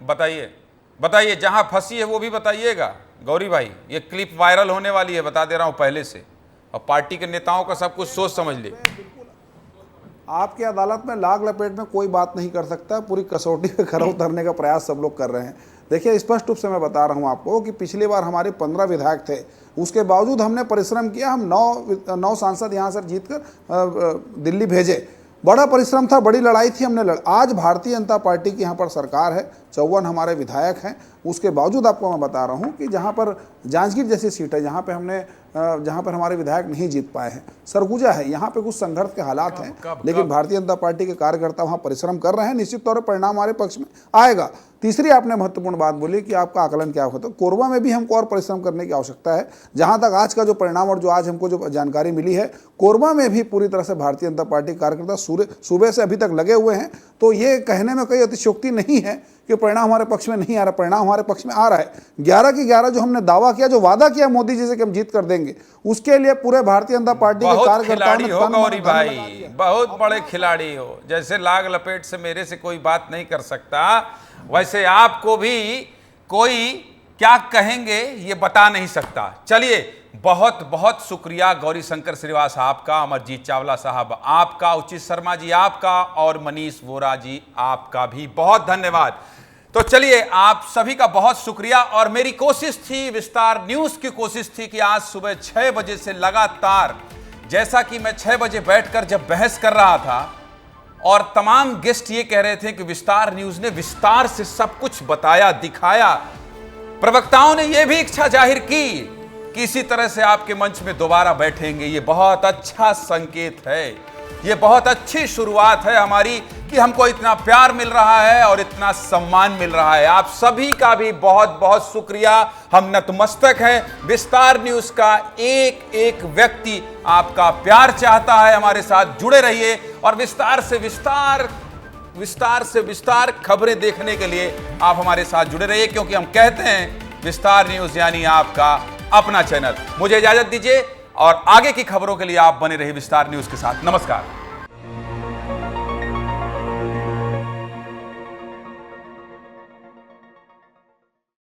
बताइए जहां फंसी है वो भी बताइएगा। गौरी भाई, ये क्लिप वायरल होने वाली है, बता दे रहा हूं पहले से, और पार्टी के नेताओं का सब कुछ सोच समझ ले। आपकी अदालत में लाग लपेट में कोई बात नहीं कर सकता, पूरी कसौटी पे खरा उतरने का प्रयास सब लोग कर रहे हैं। देखिए, स्पष्ट रूप से मैं बता रहा हूं आपको कि पिछली बार हमारे 15 विधायक थे, उसके बावजूद हमने परिश्रम किया, हम 9 सांसद यहाँ से जीतकर दिल्ली भेजे। बड़ा परिश्रम था, बड़ी लड़ाई थी, हमने आज भारतीय जनता पार्टी की यहाँ पर सरकार है, 54 हमारे विधायक हैं, उसके बावजूद आपको मैं बता रहा हूँ कि जहाँ पर जांजगीर जैसी सीट है, जहाँ पर हमारे विधायक नहीं जीत पाए हैं, सरगुजा है, यहाँ पे कुछ संघर्ष के हालात हैं, लेकिन भारतीय जनता पार्टी के कार्यकर्ता वहाँ परिश्रम कर रहे हैं, निश्चित तौर पर परिणाम हमारे पक्ष में आएगा। तीसरी आपने महत्वपूर्ण बात बोली कि आपका आकलन क्या होता है, कोरबा में भी हमको और परिश्रम करने की आवश्यकता है। जहाँ तक आज का जो परिणाम और जो आज हमको जो जानकारी मिली है, कोरबा में भी पूरी तरह से भारतीय जनता पार्टी कार्यकर्ता सुबह से अभी तक लगे हुए हैं। तो ये कहने में कोई अतिशयोक्ति नहीं है कि परिणाम हमारे पक्ष में नहीं आ रहा, परिणाम हमारे पक्ष में आ रहा है। 11 की 11 जो हमने दावा किया, जो वादा किया मोदी जी से कि हम जीत कर देंगे, उसके लिए पूरे भारतीय जनता पार्टी के कार्यकर्ताओं ने गौरी भाई बहुत बड़े खिलाड़ी हो, जैसे लाग लपेट से मेरे से कोई बात नहीं कर सकता, वैसे आपको भी कोई क्या कहेंगे ये बता नहीं सकता। चलिए, बहुत बहुत शुक्रिया गौरी शंकर श्रीवास आपका, अमरजीत चावला साहब आपका, उचित शर्मा जी आपका, और मनीष वोरा जी आपका भी बहुत धन्यवाद। तो चलिए, आप सभी का बहुत शुक्रिया। और मेरी कोशिश थी, विस्तार न्यूज की कोशिश थी कि आज सुबह 6 बजे से लगातार, जैसा कि मैं 6 बजे बैठकर जब बहस कर रहा था और तमाम गेस्ट ये कह रहे थे कि विस्तार न्यूज ने विस्तार से सब कुछ बताया, दिखाया, प्रवक्ताओं ने यह भी इच्छा जाहिर की कि इसी तरह से आपके मंच में दोबारा बैठेंगे। ये बहुत अच्छा संकेत है, ये बहुत अच्छी शुरुआत है हमारी कि हमको इतना प्यार मिल रहा है और इतना सम्मान मिल रहा है। आप सभी का भी बहुत बहुत शुक्रिया। हम नतमस्तक हैं। विस्तार न्यूज का एक एक व्यक्ति आपका प्यार चाहता है। हमारे साथ जुड़े रहिए और विस्तार से विस्तार खबरें देखने के लिए आप हमारे साथ जुड़े रहिए, क्योंकि हम कहते हैं विस्तार न्यूज यानी आपका अपना चैनल। मुझे इजाजत दीजिए और आगे की खबरों के लिए आप बने रहिए विस्तार न्यूज के साथ। नमस्कार।